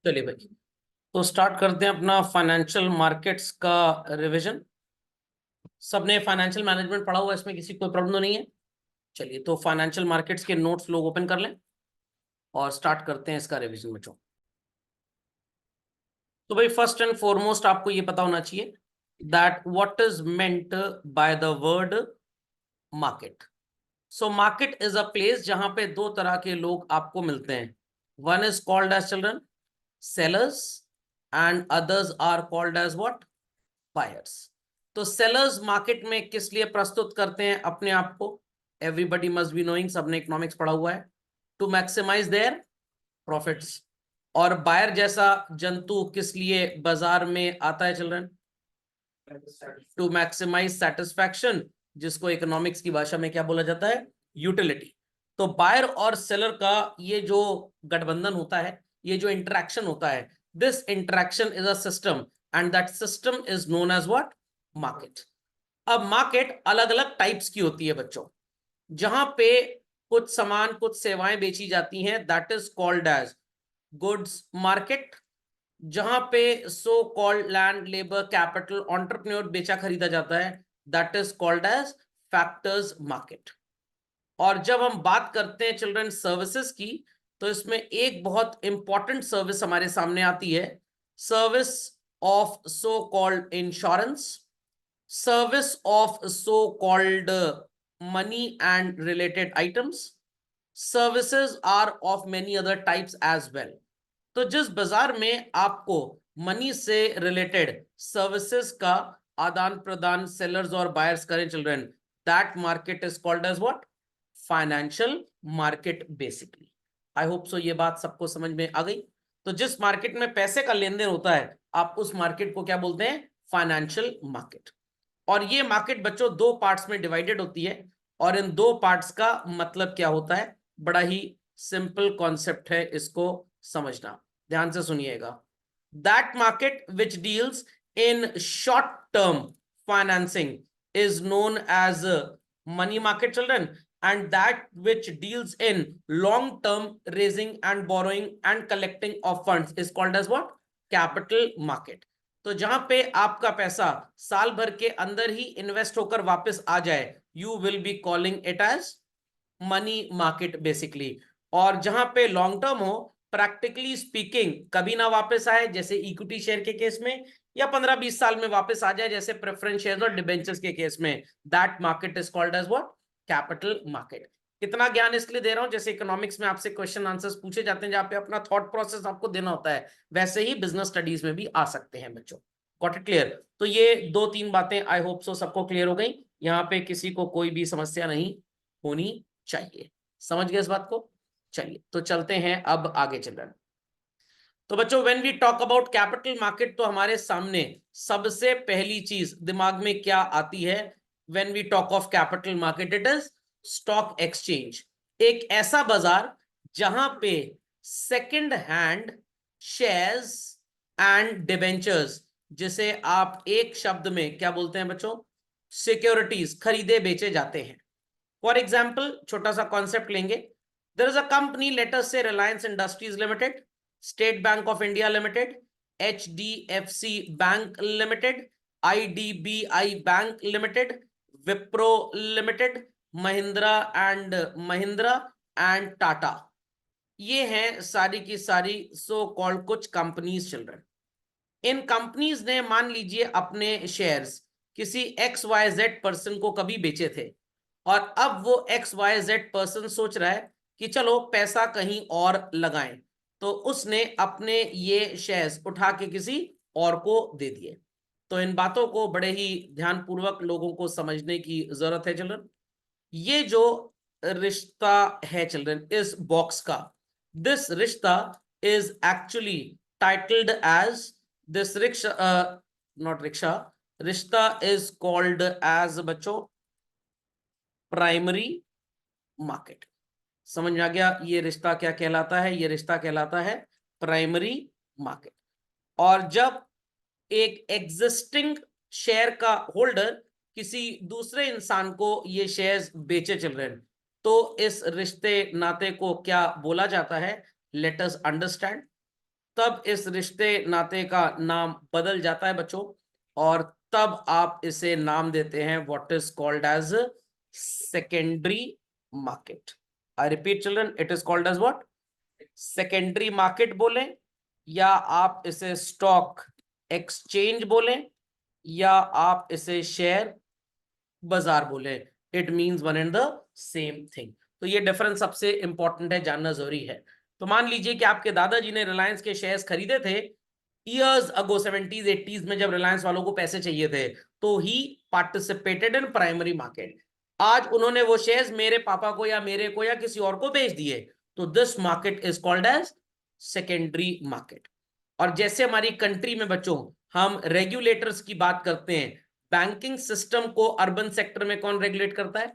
चलिए भाई, तो स्टार्ट करते हैं अपना फाइनेंशियल मार्केट्स का रिवीजन। सबने फाइनेंशियल मैनेजमेंट पढ़ा हुआ है, इसमें किसी कोई प्रॉब्लम तो नहीं है। चलिए, तो फाइनेंशियल मार्केट्स के नोट्स लोग ओपन कर लें और स्टार्ट करते हैं इसका रिवीजन बच्चों। तो भाई, फर्स्ट एंड फॉरमोस्ट आपको ये पता होना चाहिए that what is meant by the word market. So market is a place जहां पे दो तरह के लोग आपको मिलते हैं। One is called as children sellers and others are called as what, buyers. तो सेलर्स मार्केट में किस लिए प्रस्तुत करते हैं अपने आप को? एवरीबडी मस्ट बी नोइंग, सबने इकोनॉमिक्स पढ़ा हुआ है। To maximise their profits. और बायर जैसा जंतु किस लिए बाजार में आता है चिल्ड्रन? टू मैक्सिमाइज सेटिस्फैक्शन, जिसको इकोनॉमिक्स की भाषा में क्या बोला जाता है? यूटिलिटी। तो बायर और सेलर का ये जो गठबंधन होता है, ये जो इंटरेक्शन होता है, this interaction is a system and that system is known as what, market. अब मार्केट अलग अलग टाइप्स की होती है बच्चों। जहां पे कुछ सामान कुछ सेवाएं बेची जाती हैं, that is called as goods market. जहां पे so called land labour capital entrepreneur बेचा खरीदा जाता है, that is called as factors market. और जब हम बात करते हैं चिल्ड्रन सर्विसेज की, तो इसमें एक बहुत इंपॉर्टेंट सर्विस हमारे सामने आती है, service of so called insurance, service of so called money and related items. Services are of many other types as well. तो जिस बाजार में आपको मनी से रिलेटेड सर्विसेज का आदान प्रदान सेलर्स और बायर्स करें children, that market is called as what, financial market basically. I hope so ये बात सबको समझ में आ गई। तो जिस मार्केट में पैसे का लेन देन होता है, आप उस मार्केट को क्या बोलते हैं? Financial market. और ये मार्केट बच्चों दो पार्ट्स में डिवाइडेड होती है। और इन दो पार्ट्स का मतलब क्या होता है? बड़ा ही सिंपल कॉन्सेप्ट है, इसको समझना ध्यान से सुनिएगा। That market which deals in short term financing is known as money market children, and that which deals in long term raising and borrowing and collecting of funds is called as what, capital market। तो जहां पे आपका पैसा साल भर के अंदर ही invest होकर वापस आ जाए, you will be calling it as money market basically. और जहां पे लॉन्ग टर्म हो, प्रैक्टिकली स्पीकिंग कभी ना वापस आए, जैसे इक्विटी शेयर के केस में, या 15-20 साल में वापस आ जाए, जैसे प्रेफरेंस शेयर और डिबेंचर्स के केस में, that market is called as what, capital market. कितना ज्ञान इसलिए दे रहा हूं, जैसे इकोनॉमिक्स में आपसे क्वेश्चन आंसर्स पूछे जाते हैं जहां पे अपना थॉट प्रोसेस आपको देना होता है, वैसे ही बिजनेस स्टडीज में भी आ सकते हैं बच्चों। Got it clear? तो ये दो तीन बातें आई होप सो सबको क्लियर हो गई। यहाँ पे किसी को कोई भी समस्या नहीं होनी चाहिए। समझ गए इस बात को? चलिए, तो चलते हैं अब आगे चलकर। तो बच्चों, when we talk about capital market, तो हमारे सामने सबसे पहली चीज दिमाग में क्या आती है? When we talk of capital market, it is stock exchange. एक ऐसा बाजार जहां पे second hand shares and debentures, जिसे आप एक शब्द में क्या बोलते हैं बच्चों? सिक्योरिटीज, खरीदे बेचे जाते हैं। फॉर एग्जाम्पल, छोटा सा कॉन्सेप्ट लेंगे। There is a company, let us say Reliance industries limited, state bank of India limited, HDFC bank limited, IDBI bank limited, Wipro limited, Mahindra and Mahindra and Tata. ये हैं सारी की सारी सो कॉल्ड कुछ कंपनीज चिल्ड्रन। इन कंपनीज ने मान लीजिए अपने शेयर्स किसी XYZ पर्सन को कभी बेचे थे, और अब वो XYZ पर्सन सोच रहा है कि चलो पैसा कहीं और लगाएं, तो उसने अपने ये शेयर्स उठा के किसी और को दे दिए। तो इन बातों को बड़े ही ध्यानपूर्वक लोगों को समझने की जरूरत है चिल्ड्रन। ये जो रिश्ता है चिल्ड्रन इस बॉक्स का, दिस रिश्ता is actually titled as, this rickshaw, not rickshaw, रिश्ता इज कॉल्ड एज बच्चों प्राइमरी मार्केट। समझ में आ गया ये रिश्ता क्या कहलाता है? ये रिश्ता कहलाता है प्राइमरी मार्केट। और जब एक एग्जिस्टिंग शेयर का होल्डर किसी दूसरे इंसान को ये शेयर्स बेचे चल रहे हैं, तो इस रिश्ते नाते को क्या बोला जाता है? Let us understand. तब इस रिश्ते नाते का नाम बदल जाता है बच्चों, और तब आप इसे नाम देते हैं what is called as secondary market. I repeat children, it is called as what, secondary market बोलें, या आप इसे स्टॉक एक्सचेंज बोलें, या आप इसे शेयर बाजार बोले, it means one and the same thing. तो ये डिफरेंस सबसे इंपॉर्टेंट है, जानना जरूरी है। तो मान लीजिए कि आपके दादाजी ने रिलायंस के शेयर्स खरीदे थे ईयर्स अगो, 70s 80s में, जब रिलायंस वालों को पैसे चाहिए थे, तो ही पार्टिसिपेटेड इन प्राइमरी मार्केट। आज उन्होंने वो शेयर्स मेरे पापा को या मेरे को या किसी और को बेच दिए, तो this market is called as secondary market. और जैसे हमारी कंट्री में बच्चों हम रेगुलेटर्स की बात करते हैं, बैंकिंग सिस्टम को अर्बन सेक्टर में कौन रेगुलेट करता है?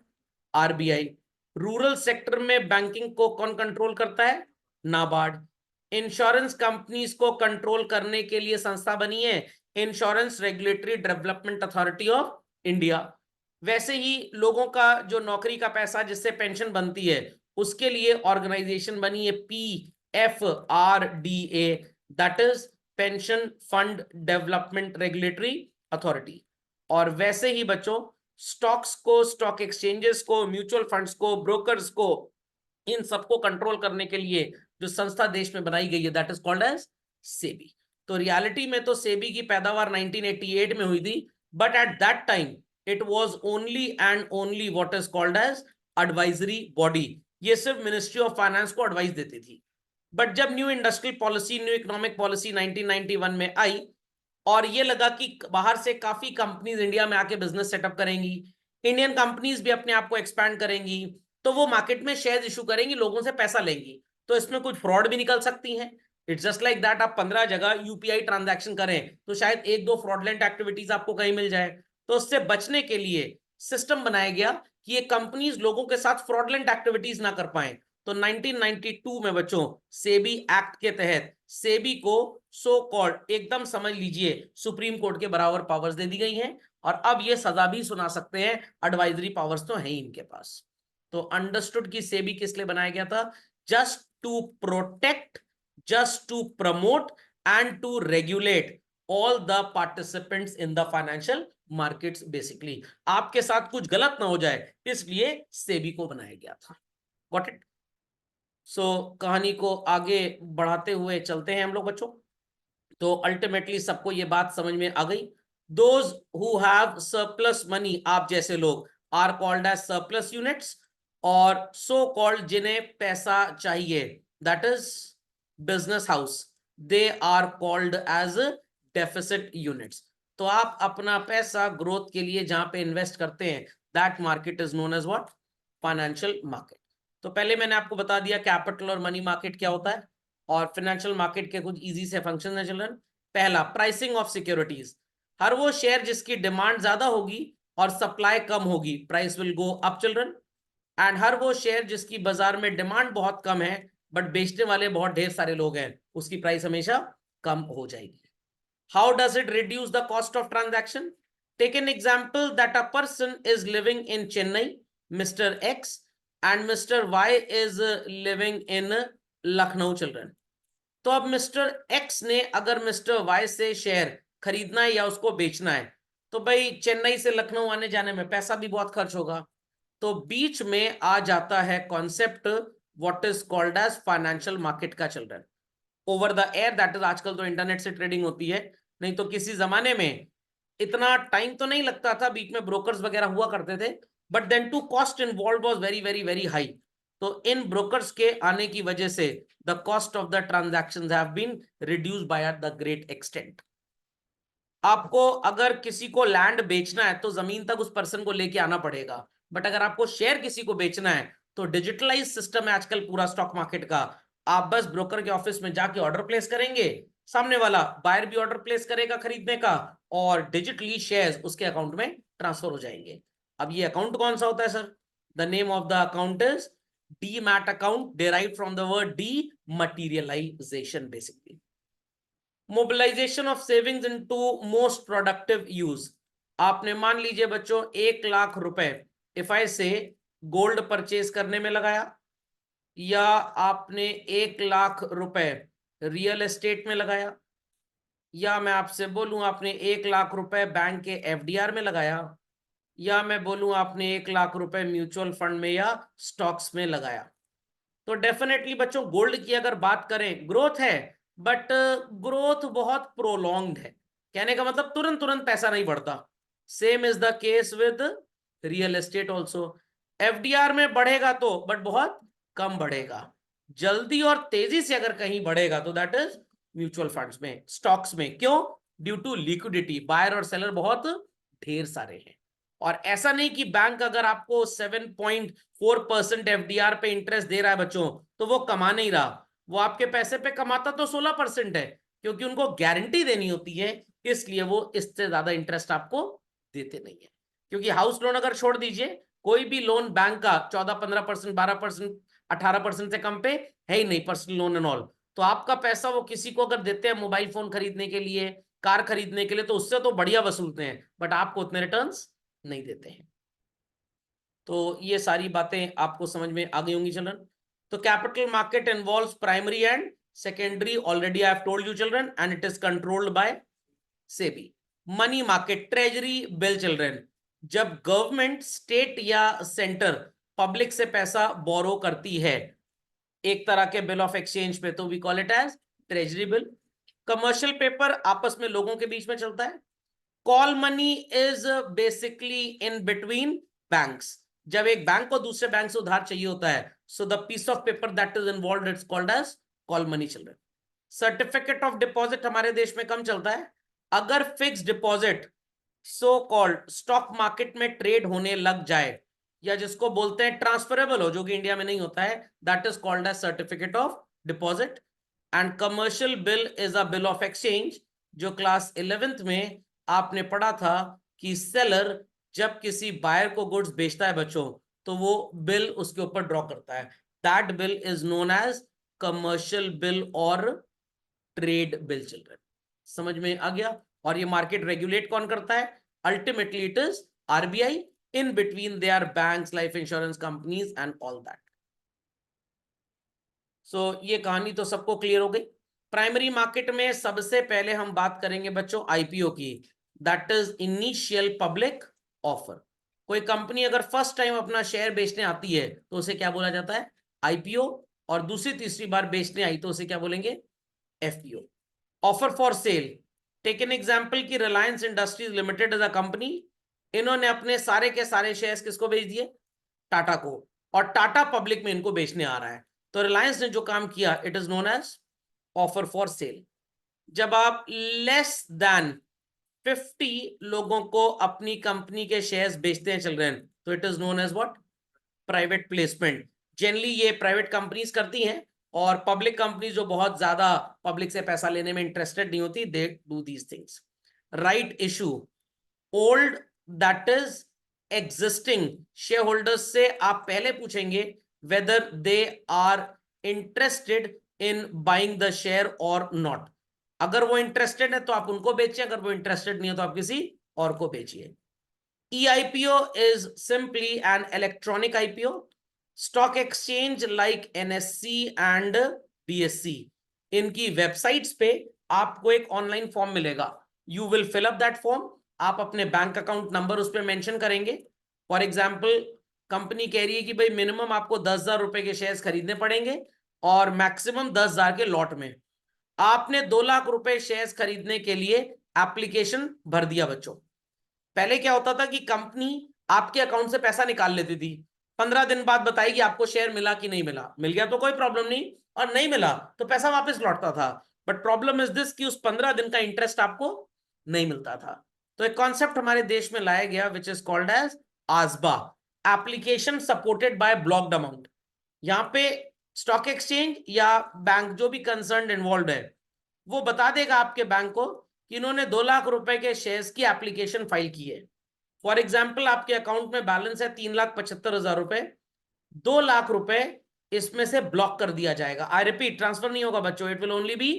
आरबीआई। रूरल सेक्टर में बैंकिंग को कौन कंट्रोल करता है? नाबार्ड। इंश्योरेंस कंपनीज को कंट्रोल करने के लिए संस्था बनी है insurance regulatory development authority of India. वैसे ही लोगों का जो नौकरी का पैसा जिससे पेंशन बनती है, उसके लिए ऑर्गेनाइजेशन बनी है PFRDA, that is pension fund development regulatory authority. और वैसे ही बच्चों स्टॉक्स को, स्टॉक एक्सचेंजेस को, म्यूचुअल फंड्स को, ब्रोकर्स को, इन सबको कंट्रोल करने के लिए जो संस्था देश में बनाई गई है, that is called as SEBI. तो रियलिटी में तो सेबी की पैदावार 1988 में हुई थी, but at that time it was only and only what is called as advisory body. ये सिर्फ मिनिस्ट्री ऑफ फाइनेंस को एडवाइस देती थी। बट जब new industrial policy, new economic policy 1991 में आई, और ये लगा कि बाहर से काफी कंपनीज इंडिया में आके बिजनेस सेटअप करेंगी, इंडियन कंपनीज भी अपने आप को एक्सपैंड करेंगी, तो वो मार्केट में शेयर इशू करेंगी, लोगों से पैसा लेंगी, तो इसमें कुछ फ्रॉड भी निकल सकती हैं। इट्स जस्ट लाइक दैट, आप 15 जगह यूपीआई ट्रांजैक्शन करें तो शायद एक दो फ्रॉडलेंट एक्टिविटीज आपको कहीं मिल जाए। तो उससे बचने के लिए सिस्टम बनाया गया कि ये कंपनीज लोगों के साथ फ्रॉडलेंट एक्टिविटीज ना कर पाए। तो 1992 में बच्चों सेबी एक्ट के तहत सेबी को सो कॉल्ड, एकदम समझ लीजिए, सुप्रीम कोर्ट के बराबर पावर्स दे दी गई हैं, और अब ये सजा भी सुना सकते हैं, एडवाइजरी पावर्स तो है ही इनके पास। तो अंडरस्टूड कि सेबी किस लिए बनाया गया था? Just to protect, just to promote and to regulate all the participants in the financial markets. Basically आपके साथ कुछ गलत ना हो जाए, इसलिए सेबी को बनाया गया था। Got it? सो कहानी को आगे बढ़ाते हुए चलते हैं हम लोग बच्चों। तो अल्टीमेटली सबको ये बात समझ में आ गई। Those who have surplus money, आप जैसे लोग, are called as surplus units, और सो कॉल्ड जिन्हें पैसा चाहिए, that is business house, they are called as deficit units. तो आप अपना पैसा ग्रोथ के लिए जहां पे इन्वेस्ट करते हैं, that market is known as what? Financial market. तो पहले मैंने आपको बता दिया कैपिटल और मनी मार्केट क्या होता है, और फाइनेंशियल मार्केट के कुछ इजी से फंक्शन है चिल्ड्रन। पहला, प्राइसिंग ऑफ सिक्योरिटीज। हर वो शेयर जिसकी डिमांड ज्यादा होगी और सप्लाई कम होगी, price will go up children. And हर वो शेयर जिसकी बाजार में डिमांड बहुत कम है बट बेचने वाले बहुत ढेर सारे लोग हैं, उसकी प्राइस हमेशा कम हो जाएगी। How does it reduce the cost of transaction? Take an example that a person is living in Chennai, mister X, and mister Y is living in Lucknow children. तो अब मिस्टर एक्स ने अगर मिस्टर वाई से share खरीदना है या उसको बेचना है, तो भाई चेन्नई से लखनऊ आने जाने में पैसा भी बहुत खर्च होगा। तो बीच में आ जाता है concept what is called as financial market का children. Over the air, that is, आजकल तो इंटरनेट से ट्रेडिंग होती है, नहीं तो किसी जमाने में इतना टाइम तो नहीं लगता था, बीच में ब्रोकर्स वगैरह हुआ करते थे, but then to cost involve was very very very high. तो इन ब्रोकर्स के आने की वजह से the cost of the transactions have been reduced by the great extent. आपको अगर किसी को लैंड बेचना है तो जमीन तक उस पर्सन को लेके आना पड़ेगा, बट अगर आपको शेयर किसी को बेचना है तो डिजिटलाइज सिस्टम है आजकल पूरा स्टॉक मार्केट का। आप बस ब्रोकर के ऑफिस में जाके ऑर्डर प्लेस करेंगे, सामने वाला बायर भी ऑर्डर प्लेस करेगा खरीदने का, और डिजिटली शेयर्स उसके अकाउंट में ट्रांसफर हो जाएंगे। अब ये अकाउंट कौन सा होता है sir? The name of the account is demat account, derived from the word de, materialisation basically. Mobilisation of savings into most productive use. आपने मान लीजिए बच्चों 1 लाख रुपए इफ आई से गोल्ड परचेज करने में लगाया, या आपने 1 लाख रुपए रियल एस्टेट में लगाया, या मैं आपसे बोलूं आपने 1 लाख रुपए बैंक के एफडीआर में लगाया, या मैं बोलूं आपने 1 लाख रुपए म्यूचुअल फंड में या स्टॉक्स में लगाया। तो डेफिनेटली बच्चों गोल्ड की अगर बात करें, ग्रोथ है, बट ग्रोथ बहुत प्रोलॉन्ग्ड है। कहने का मतलब तुरंत तुरंत पैसा नहीं बढ़ता। Same is the case with real estate also. FDR में बढ़ेगा तो, बट बहुत कम बढ़ेगा। जल्दी और तेजी से अगर कहीं बढ़ेगा तो दैट इज म्यूचुअल फंड्स में, स्टॉक्स में। क्यों? ड्यू टू लिक्विडिटी, बायर और सेलर बहुत ढेर सारे हैं। और ऐसा नहीं कि बैंक अगर आपको 7.4% एफडीआर पे इंटरेस्ट दे रहा है बच्चों, तो वो कमा नहीं रहा। वो आपके पैसे पे कमाता तो 16% है, क्योंकि उनको गारंटी देनी होती है, इसलिए वो इससे ज्यादा इंटरेस्ट आपको देते नहीं है। क्योंकि हाउस लोन अगर छोड़ दीजिए, कोई भी लोन बैंक का 14-15%, 12%, 18% से कम पे है ही नहीं, पर्सनल लोन एंड ऑल। तो आपका पैसा वो किसी को अगर देते हैं मोबाइल फोन खरीदने के लिए, कार खरीदने के लिए, तो उससे तो बढ़िया वसूलते हैं, बट आपको उतने रिटर्न्स नहीं देते हैं। तो ये सारी बातें आपको समझ में आ गई होंगी चिल्ड्रन। तो capital market involves primary and secondary, already I have told you children, and it is controlled by SEBI. Money market, treasury bill children, जब गवर्नमेंट, स्टेट या सेंटर पब्लिक से पैसा बोरो करती है एक तरह के बिल ऑफ एक्सचेंज पे, तो we call it as treasury bill. Commercial paper आपस में लोगों के बीच में चलता है। Call money is basically in between banks, जब एक बैंक को दूसरे बैंक से उधार चाहिए होता है, so the piece of paper that is involved it's called as call money children. Certificate of deposit हमारे देश में कम चलता है। अगर fix deposit so called stock market में ट्रेड होने लग जाए, या जिसको बोलते हैं ट्रांसफरेबल हो, जो कि इंडिया में नहीं होता है, that is called as certificate of deposit. And commercial bill is a bill of exchange, जो क्लास 11th में आपने पढ़ा था कि सेलर जब किसी बायर को गुड्स बेचता है बच्चों, तो वो बिल उसके ऊपर ड्रॉ करता है। That bill is known as commercial bill और ट्रेड बिल चिल्ड्रन। समझ में आ गया? और ये मार्केट रेगुलेट कौन करता है? Ultimately it is RBI. In between they are banks, life insurance companies and all that. So ये कहानी तो सबको क्लियर हो गई। प्राइमरी मार्केट में सबसे पहले हम बात करेंगे बच्चों आईपीओ की, that is initial public offer. कोई कंपनी अगर फर्स्ट टाइम अपना शेयर बेचने आती है तो उसे क्या बोला जाता है? आईपीओ। और दूसरी तीसरी बार बेचने आई तो उसे क्या बोलेंगे? FPO. Offer for sale, take an example की Reliance industries limited is a company. इन्होंने अपने सारे के सारे शेयर्स किसको बेच दिए? टाटा को। और टाटा पब्लिक में इनको बेचने आ रहा है, तो रिलायंस ने जो काम किया it is known as offer for sale. जब आप लेस देन 50 लोगों को अपनी कंपनी के शेयर्स बेचते हैं चिल्ड्रन, तो it is known as what? Private placement. Generally ये प्राइवेट कंपनीज करती हैं, और पब्लिक कंपनी जो बहुत ज्यादा पब्लिक से पैसा लेने में इंटरेस्टेड नहीं होती, they do these things. Right issue, old that is existing share holders से आप पहले पूछेंगे whether they are interested in buying the share और नॉट। अगर वो इंटरेस्टेड है तो आप उनको बेचिए, अगर वो इंटरेस्टेड नहीं है तो आप किसी और को बेचिए। EIPO is simply an electronic IPO. Stock exchange like NSE and BSE, इनकी वेबसाइट्स पे आपको एक ऑनलाइन फॉर्म मिलेगा। You will fill up that form. आप अपने बैंक अकाउंट नंबर उस पर मेंशन करेंगे। फॉर एग्जांपल कंपनी कह रही है कि भाई मिनिमम आपको 10,000 रुपए के शेयर्स खरीदने पड़ेंगे और मैक्सिमम 10,000 के लॉट में। आपने 2 लाख रुपए शेयर्स खरीदने के लिए एप्लीकेशन भर दिया बच्चों। पहले क्या होता था कि कंपनी आपके अकाउंट से पैसा निकाल लेती थी, 15 दिन बाद बताएगी आपको शेयर मिला कि नहीं मिला। मिल गया तो कोई प्रॉब्लम नहीं, और नहीं मिला तो पैसा वापस लौटता था। बट प्रॉब्लम इज दिस कि उस 15 दिन का इंटरेस्ट आपको नहीं मिलता था। तो एक कॉन्सेप्ट हमारे देश में लाया गया which is called as ASBA, application supported by blocked amount. यहां पे स्टॉक एक्सचेंज या बैंक जो भी कंसर्न इन्वॉल्व है, वो बता देगा आपके बैंक को कि इन्होंने 2 लाख रुपए के शेयर्स की एप्लीकेशन फाइल की है। फॉर एग्जाम्पल आपके अकाउंट में बैलेंस है 3,75,000 रुपए, 2 लाख रुपए इसमें से ब्लॉक कर दिया जाएगा। आई रिपीट, ट्रांसफर नहीं होगा बच्चों, it will only be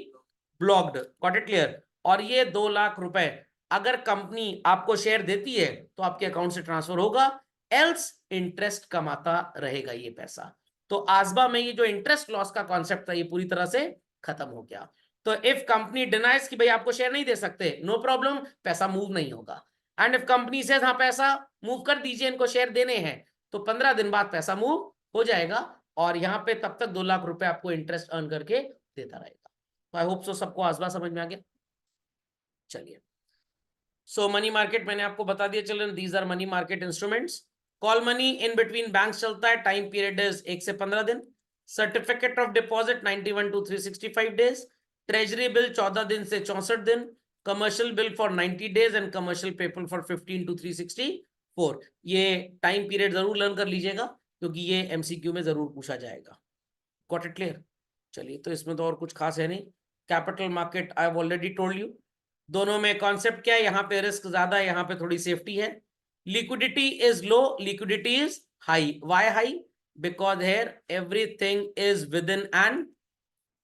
blocked. Got it clear? और ये 2 लाख रुपए अगर कंपनी आपको शेयर देती है तो आपके अकाउंट से ट्रांसफर होगा, एल्स इंटरेस्ट कमाता रहेगा ये पैसा। तो आसबा में ये जो इंटरेस्ट लॉस का कॉन्सेप्ट था ये पूरी तरह से खत्म हो गया। तो इफ कंपनी डिनाइज कि भाई आपको शेयर नहीं दे सकते, नो प्रॉब्लम, पैसा मूव नहीं होगा। एंड इफ कंपनी से हाँ पैसा मूव कर दीजिए, इनको शेयर देने हैं, तो 15 दिन बाद पैसा मूव हो जाएगा और यहाँ पे तब तक 2 लाख रुपए आपको इंटरेस्ट अर्न करके देता रहेगा। तो आई होप सो सबको आसपास समझ में आ गया। चलिए, सो मनी मार्केट मैंने आपको बता दिया children, these are money market instruments. Call money in between bank चलता है, टाइम पीरियड इज 1 से 15 दिन। सर्टिफिकेट ऑफ डिपॉजिट 91 टू 365 डेज। ट्रेजरी बिल 14 दिन से 64 दिन। Commercial bill for 90 days and commercial paper for 15 to 364। ये टाइम पीरियड जरूर लर्न कर लीजिएगा क्योंकि ये एमसीक्यू में जरूर पूछा जाएगा। Got it clear? चलिए, तो इसमें तो और कुछ खास है नहीं। Capital market I have already told you. दोनों में कॉन्सेप्ट क्या है, यहाँ पे रिस्क ज्यादा है, यहाँ पे थोड़ी सेफ्टी है। Liquidity is low, liquidity is high. Why high? Because here everything is within an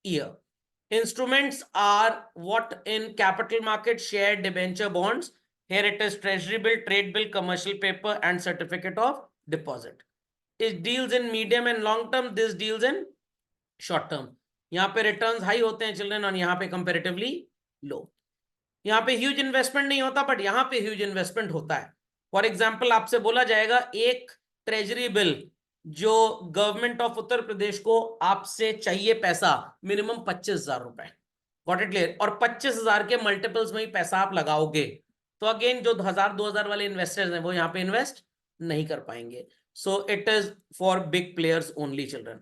year. Instruments are what in capital market? Share, debenture, bonds. Here it is treasury bill, trade bill, commercial paper and certificate of deposit. It deals in medium and long term, this deals in short term. यहाँ पे returns high होते हैं children और यहाँ पे comparatively लो। यहाँ पे huge investment नहीं होता बट यहाँ पे ह्यूज इन्वेस्टमेंट होता है। फॉर एग्जाम्पल आपसे बोला जाएगा एक ट्रेजरी बिल जो गवर्नमेंट ऑफ उत्तर प्रदेश को आपसे चाहिए पैसा मिनिमम 25,000 रुपए। Got it clear? और 25,000 के मल्टीपल्स में ही पैसा आप लगाओगे तो अगेन जो 1,000-2,000 वाले इन्वेस्टर्स हैं वो यहाँ पे इन्वेस्ट नहीं कर पाएंगे। So it is for big players only children.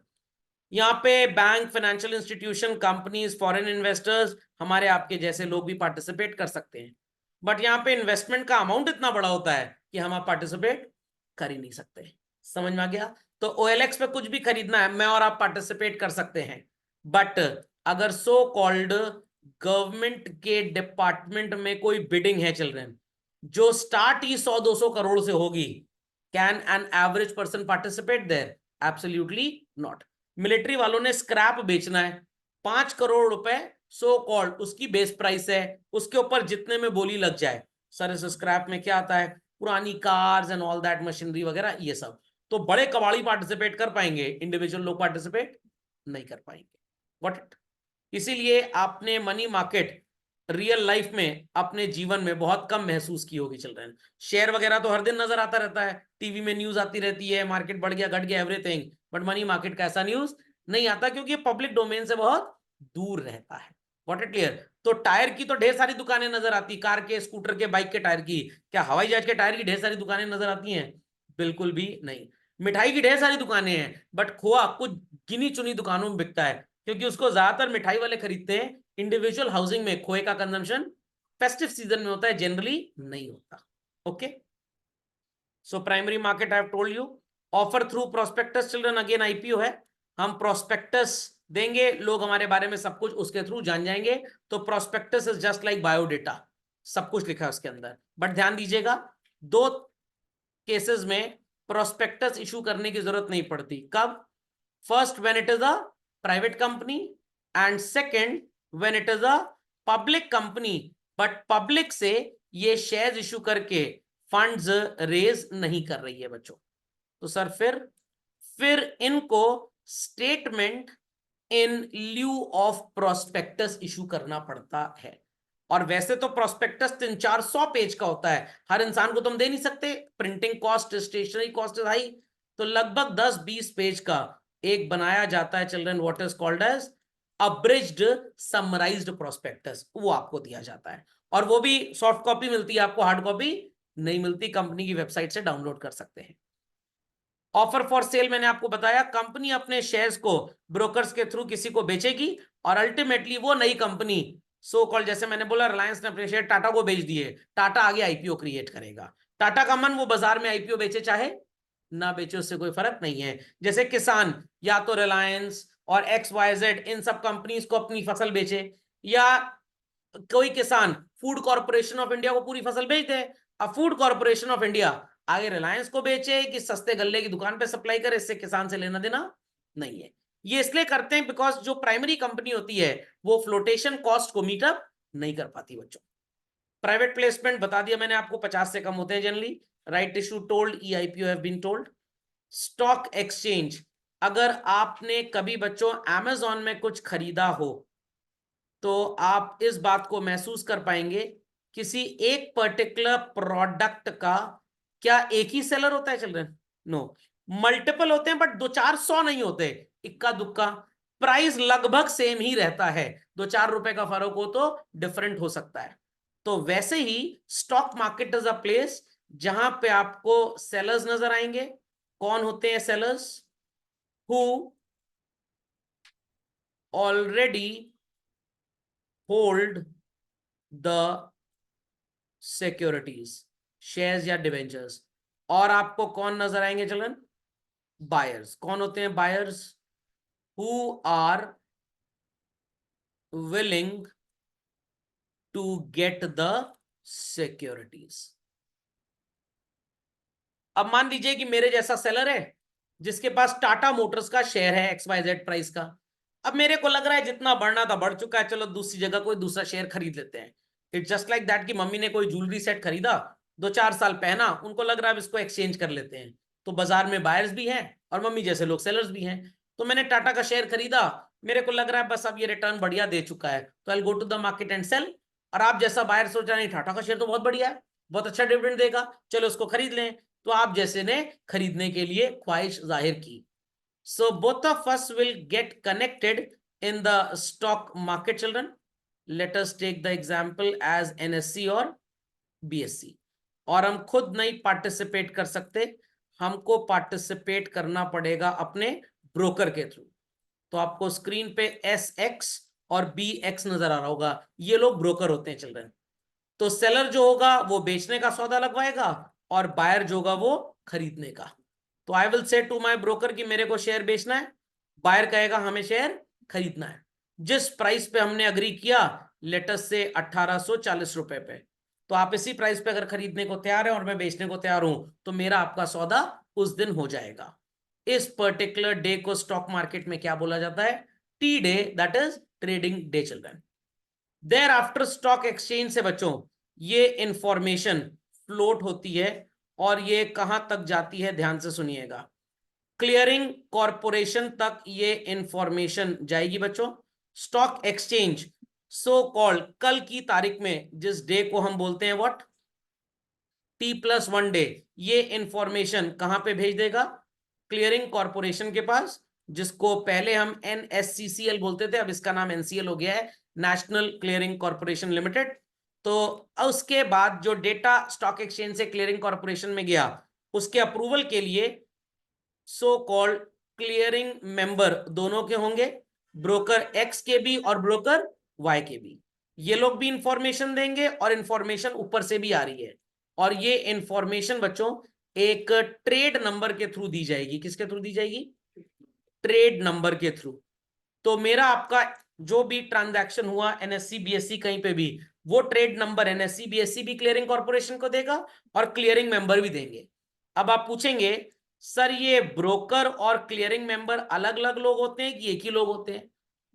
यहाँ पे bank, financial institution, companies, foreign investors, हमारे आपके जैसे लोग भी पार्टिसिपेट कर सकते हैं। बट यहाँ पे इन्वेस्टमेंट का अमाउंट इतना बड़ा होता है कि हम आप पार्टिसिपेट कर ही नहीं सकते। समझ में आ गया? तो OLX पे कुछ भी खरीदना है, मैं और आप पार्टिसिपेट कर सकते हैं, बट अगर सो कॉल्ड गवर्नमेंट के डिपार्टमेंट में कोई बिडिंग है चिल्ड्रन जो स्टार्ट ही 100-200 करोड़ से होगी, can an average person participate there? Absolutely not. Military वालों ने स्क्रैप बेचना है, 5 करोड़ रुपए सो कॉल्ड उसकी बेस प्राइस है, उसके ऊपर जितने में बोली लग जाए। सर इस स्क्रैप में क्या आता है? पुरानी cars and all that, machinery वगैरह ये सब। तो बड़े कबाड़ी पार्टिसिपेट कर पाएंगे, इंडिविजुअल लोग पार्टिसिपेट नहीं कर पाएंगे। What it? इसीलिए आपने मनी मार्केट रियल लाइफ में अपने जीवन में बहुत कम महसूस की होगी चिल्ड्रन। शेयर वगैरह तो हर दिन नजर आता रहता है, टीवी में न्यूज आती रहती है, मार्केट बढ़ गया, घट गया, एवरीथिंग, बट मनी मार्केट का ऐसा न्यूज नहीं आता क्योंकि पब्लिक डोमेन से बहुत दूर रहता है। What it clear? तो टायर की तो ढेर सारी दुकानें नजर आती, कार के, स्कूटर के, बाइक के टायर की। क्या हवाई जहाज के टायर की ढेर सारी दुकानें नजर आती हैं? बिल्कुल भी नहीं। मिठाई की ढेर सारी दुकानें हैं बट खोआ कुछ गिनी चुनी दुकानों में बिकता है क्योंकि उसको ज्यादातर मिठाई वाले खरीदते हैं। इंडिविजुअल हाउसिंग में खोए का कंजम्पशन फेस्टिव सीजन में होता है, जनरली नहीं होता। Okay, so primary market I have told you. Offer through prospectus children, again IPO है, हम प्रोस्पेक्टस देंगे, लोग हमारे बारे में सब कुछ उसके थ्रू जान जाएंगे। तो prospectus is just like biodata, सब कुछ लिखा है उसके अंदर। बट ध्यान दीजिएगा, 2 केसेस में प्रोस्पेक्टस इशू करने की जरूरत नहीं पड़ती। कब? First when it is a private company and second when it is a public company, but public से ये शेयर्स इशू करके फंड्स रेज नहीं कर रही है बच्चों। तो सर फिर इनको statement in lieu of prospectus issue करना पड़ता है। और वैसे तो प्रोस्पेक्टस 300-400 पेज का होता है, हर इंसान को तुम दे नहीं सकते, printing cost, stationery cost is high. तो लगभग 10-20 पेज का एक बनाया जाता है children, what is called as abridged summarised prospectus, वो आपको दिया जाता है। और वो भी सॉफ्ट कॉपी मिलती है आपको, हार्ड कॉपी नहीं मिलती, कंपनी की वेबसाइट से डाउनलोड कर सकते हैं। ऑफर फॉर सेल मैंने आपको बताया, कंपनी अपने शेयर्स को ब्रोकर्स के थ्रू किसी को बेचेगी और अल्टीमेटली वो नई कंपनी, सो कॉल्ड, जैसे मैंने बोला रिलायंस ने अपने शेयर टाटा को बेच दिए, टाटा आगे आईपीओ क्रिएट करेगा। टाटा का मन वो बाजार में आईपीओ बेचे चाहे ना बेचे, उससे कोई फर्क नहीं है। जैसे किसान या तो रिलायंस और XYZ इन सब कंपनीज को अपनी फसल बेचे, या कोई किसान फूड कॉर्पोरेशन ऑफ इंडिया को पूरी फसल बेच दे। अब फूड कॉर्पोरेशन ऑफ इंडिया आगे रिलायंस को बेचे कि सस्ते गल्ले की दुकान पे सप्लाई करे, इससे किसान से लेना देना नहीं है। ये इसलिए करते हैं बिकॉज जो प्राइमरी कंपनी होती है वो फ्लोटेशन कॉस्ट को मीट अप नहीं कर पाती बच्चों। प्राइवेट प्लेसमेंट बता दिया मैंने आपको, 50 से कम होते हैं generally. Right issue told, EIPO have been told. Stock exchange, अगर आपने कभी बच्चों अमेजॉन में कुछ खरीदा हो तो आप इस बात को महसूस कर पाएंगे किसी एक पर्टिकुलर प्रोडक्ट का क्या एक ही सेलर होता है चिल्ड्रन? नो, मल्टीपल होते हैं, बट 200-400 नहीं होते, इक्का दुक्का। प्राइस लगभग सेम ही रहता है, 2-4 रुपए का फर्क हो तो डिफरेंट हो सकता है। तो वैसे ही stock market is a place जहां पे आपको सेलर्स नजर आएंगे। कौन होते हैं sellers? Who already hold the securities, shares या डिवेंचर्स। और आपको कौन नजर आएंगे चिल्ड्रन? बायर्स। कौन होते हैं buyers? Who are willing to get the securities. अब मान लीजिए कि मेरे जैसा सेलर है जिसके पास टाटा मोटर्स का शेयर है XYZ प्राइस का। अब मेरे को लग रहा है जितना बढ़ना था बढ़ चुका है, चलो दूसरी जगह कोई दूसरा शेयर खरीद लेते हैं। इट्स जस्ट लाइक दैट कि मम्मी ने कोई ज्वेलरी सेट खरीदा, 2-4 साल पहना, उनको लग रहा है अब इसको एक्सचेंज कर लेते हैं। तो बाजार में बायर्स भी हैं और मम्मी जैसे लोग सेलर्स भी हैं। तो मैंने टाटा का शेयर खरीदा, मेरे को लग रहा है बस अब ये रिटर्न बढ़िया दे चुका है, तो I go to the market and sell. और आप जैसा बायर सोच रहा नहीं, टाटा का शेयर तो बहुत बढ़िया है, बहुत अच्छा डिविडेंड देगा, चलो उसको खरीद लें। तो आप जैसे ने खरीदने के लिए ख्वाहिश जाहिर की। So both of us will get connected in the stock market children. Let us take the example as NSE और BSE। और हम खुद नहीं पार्टिसिपेट कर सकते, हमको पार्टिसिपेट करना पड़ेगा अपने ब्रोकर के थ्रू। तो आपको स्क्रीन पे SX और BX नजर आ रहा होगा, ये लोग ब्रोकर होते हैं चिल्ड्रन। तो सेलर जो होगा वो बेचने का सौदा लगवाएगा और बायर जो होगा वो खरीदने का। तो I will say to my broker कि मेरे को शेयर बेचना है, बायर कहेगा हमें शेयर खरीदना है। जिस प्राइस पे हमने अग्री किया, लेटेस्ट से 1840 रुपए पे, तो आप इसी प्राइस पे अगर खरीदने को तैयार है और मैं बेचने को तैयार हूं, तो मेरा आपका सौदा उस दिन हो जाएगा। इस पर्टिकुलर डे को स्टॉक मार्केट में क्या बोला जाता है? T day, that is trading day children. Thereafter stock exchange से बच्चों ये इंफॉर्मेशन फ्लोट होती है, और ये कहां तक जाती है ध्यान से सुनिएगा। क्लियरिंग कॉरपोरेशन तक ये इंफॉर्मेशन जाएगी बच्चों। स्टॉक एक्सचेंज सो कॉल्ड कल की तारीख में जिस डे को हम बोलते हैं व्हाट, T+1 डे, ये इंफॉर्मेशन कहां पे भेज देगा? क्लियरिंग कॉरपोरेशन के पास, जिसको पहले हम NSCCL बोलते थे, अब इसका नाम NCL हो गया है, नेशनल क्लियरिंग कॉरपोरेशन लिमिटेड। तो उसके बाद जो डेटा स्टॉक एक्सचेंज से क्लियरिंग कॉरपोरेशन में गया, उसके अप्रूवल के लिए सो कॉल्ड क्लियरिंग मेंबर दोनों के होंगे, ब्रोकर X के भी और ब्रोकर Y के भी। ये लोग भी इंफॉर्मेशन देंगे और इंफॉर्मेशन ऊपर से भी आ रही है। और ये इंफॉर्मेशन बच्चों एक ट्रेड नंबर के थ्रू दी जाएगी। किसके थ्रू दी जाएगी? ट्रेड नंबर के थ्रू। तो मेरा आपका जो भी ट्रांजैक्शन हुआ NSE BSE कहीं पे भी, वो ट्रेड नंबर NSE BSE भी क्लियरिंग कॉर्पोरेशन को देगा और क्लियरिंग मेंबर भी देंगे। अब आप पूछेंगे सर ये ब्रोकर और क्लियरिंग मेंबर अलग अलग लोग होते हैं कि एक ही लोग होते हैं?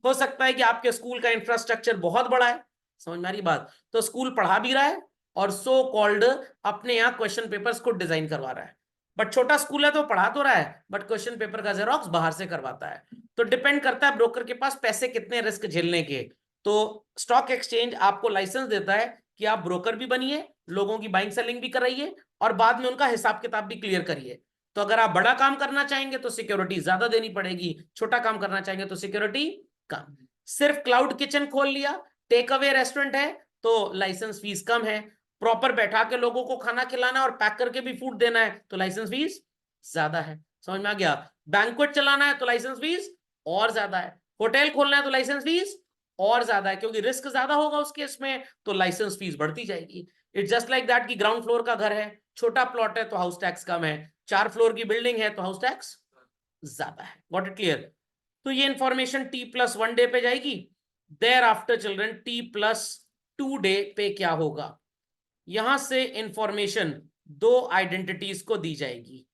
हो सकता है कि आपके स्कूल का इंफ्रास्ट्रक्चर बहुत बड़ा है, समझ में आ रही बात, तो स्कूल पढ़ा भी रहा है और सो कॉल्ड अपने यहाँ क्वेश्चन पेपर्स को डिजाइन करवा रहा है। बट छोटा स्कूल है तो पढ़ा तो रहा है, बट क्वेश्चन पेपर का जेरोक्स बाहर से करवाता है। तो डिपेंड करता है ब्रोकर के पास पैसे कितने रिस्क झेलने के। तो स्टॉक एक्सचेंज आपको लाइसेंस देता है कि आप ब्रोकर भी बनिए, लोगों की बाइंग सेलिंग भी कराइए और बाद में उनका हिसाब किताब भी क्लियर करिए। तो अगर आप बड़ा काम करना चाहेंगे तो सिक्योरिटी ज्यादा देनी पड़ेगी, छोटा काम करना चाहेंगे तो सिक्योरिटी कम। सिर्फ क्लाउड किचन खोल लिया, टेक अवे रेस्टोरेंट है, तो लाइसेंस फीस कम है। प्रॉपर बैठा के लोगों को खाना खिलाना और पैक करके भी फूड देना है तो लाइसेंस फीस ज्यादा है, समझ में आ गया? बैंक्वेट चलाना है तो लाइसेंस फीस और ज्यादा है, होटल खोलना है तो लाइसेंस फीस और ज्यादा है, क्योंकि रिस्क ज्यादा होगा उस केस में, तो लाइसेंस फीस बढ़ती जाएगी। इट्स जस्ट लाइक दैट कि ग्राउंड फ्लोर का घर है, छोटा प्लॉट है तो हाउस टैक्स कम है, 4 फ्लोर की बिल्डिंग है तो हाउस टैक्स ज्यादा है। Got it clear? तो ये इंफॉर्मेशन T+1 डे पे जाएगी। There after children T+2 day पे क्या होगा? यहां से इंफॉर्मेशन दो आइडेंटिटीज को दी जाएगी।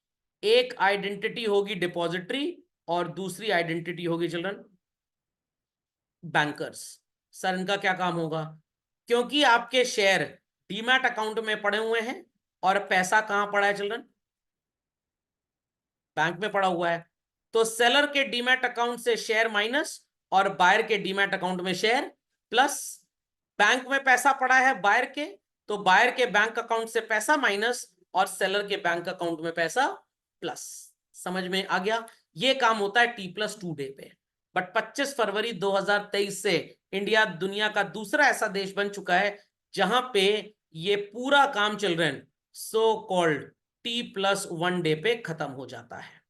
एक आइडेंटिटी होगी डिपॉजिटरी और दूसरी आइडेंटिटी होगी चिल्ड्रन बैंकर्स। सर इनका क्या काम होगा? क्योंकि आपके शेयर डीमैट अकाउंट में पड़े हुए हैं और पैसा कहां पड़ा है चिल्ड्रन? बैंक में पड़ा हुआ है। तो सेलर के डीमैट अकाउंट से शेयर माइनस और बायर के डीमैट अकाउंट में शेयर प्लस बैंक में पैसा पड़ा है बायर के, तो बायर के बैंक अकाउंट से पैसा माइनस और सेलर के बैंक अकाउंट में पैसा प्लस। समझ में आ गया? ये काम होता है T+2 डे पे। बट 25 फरवरी 2023 से इंडिया दुनिया का दूसरा ऐसा देश बन चुका है जहां पे ये पूरा काम children so called T+1 day पे खत्म हो जाता है।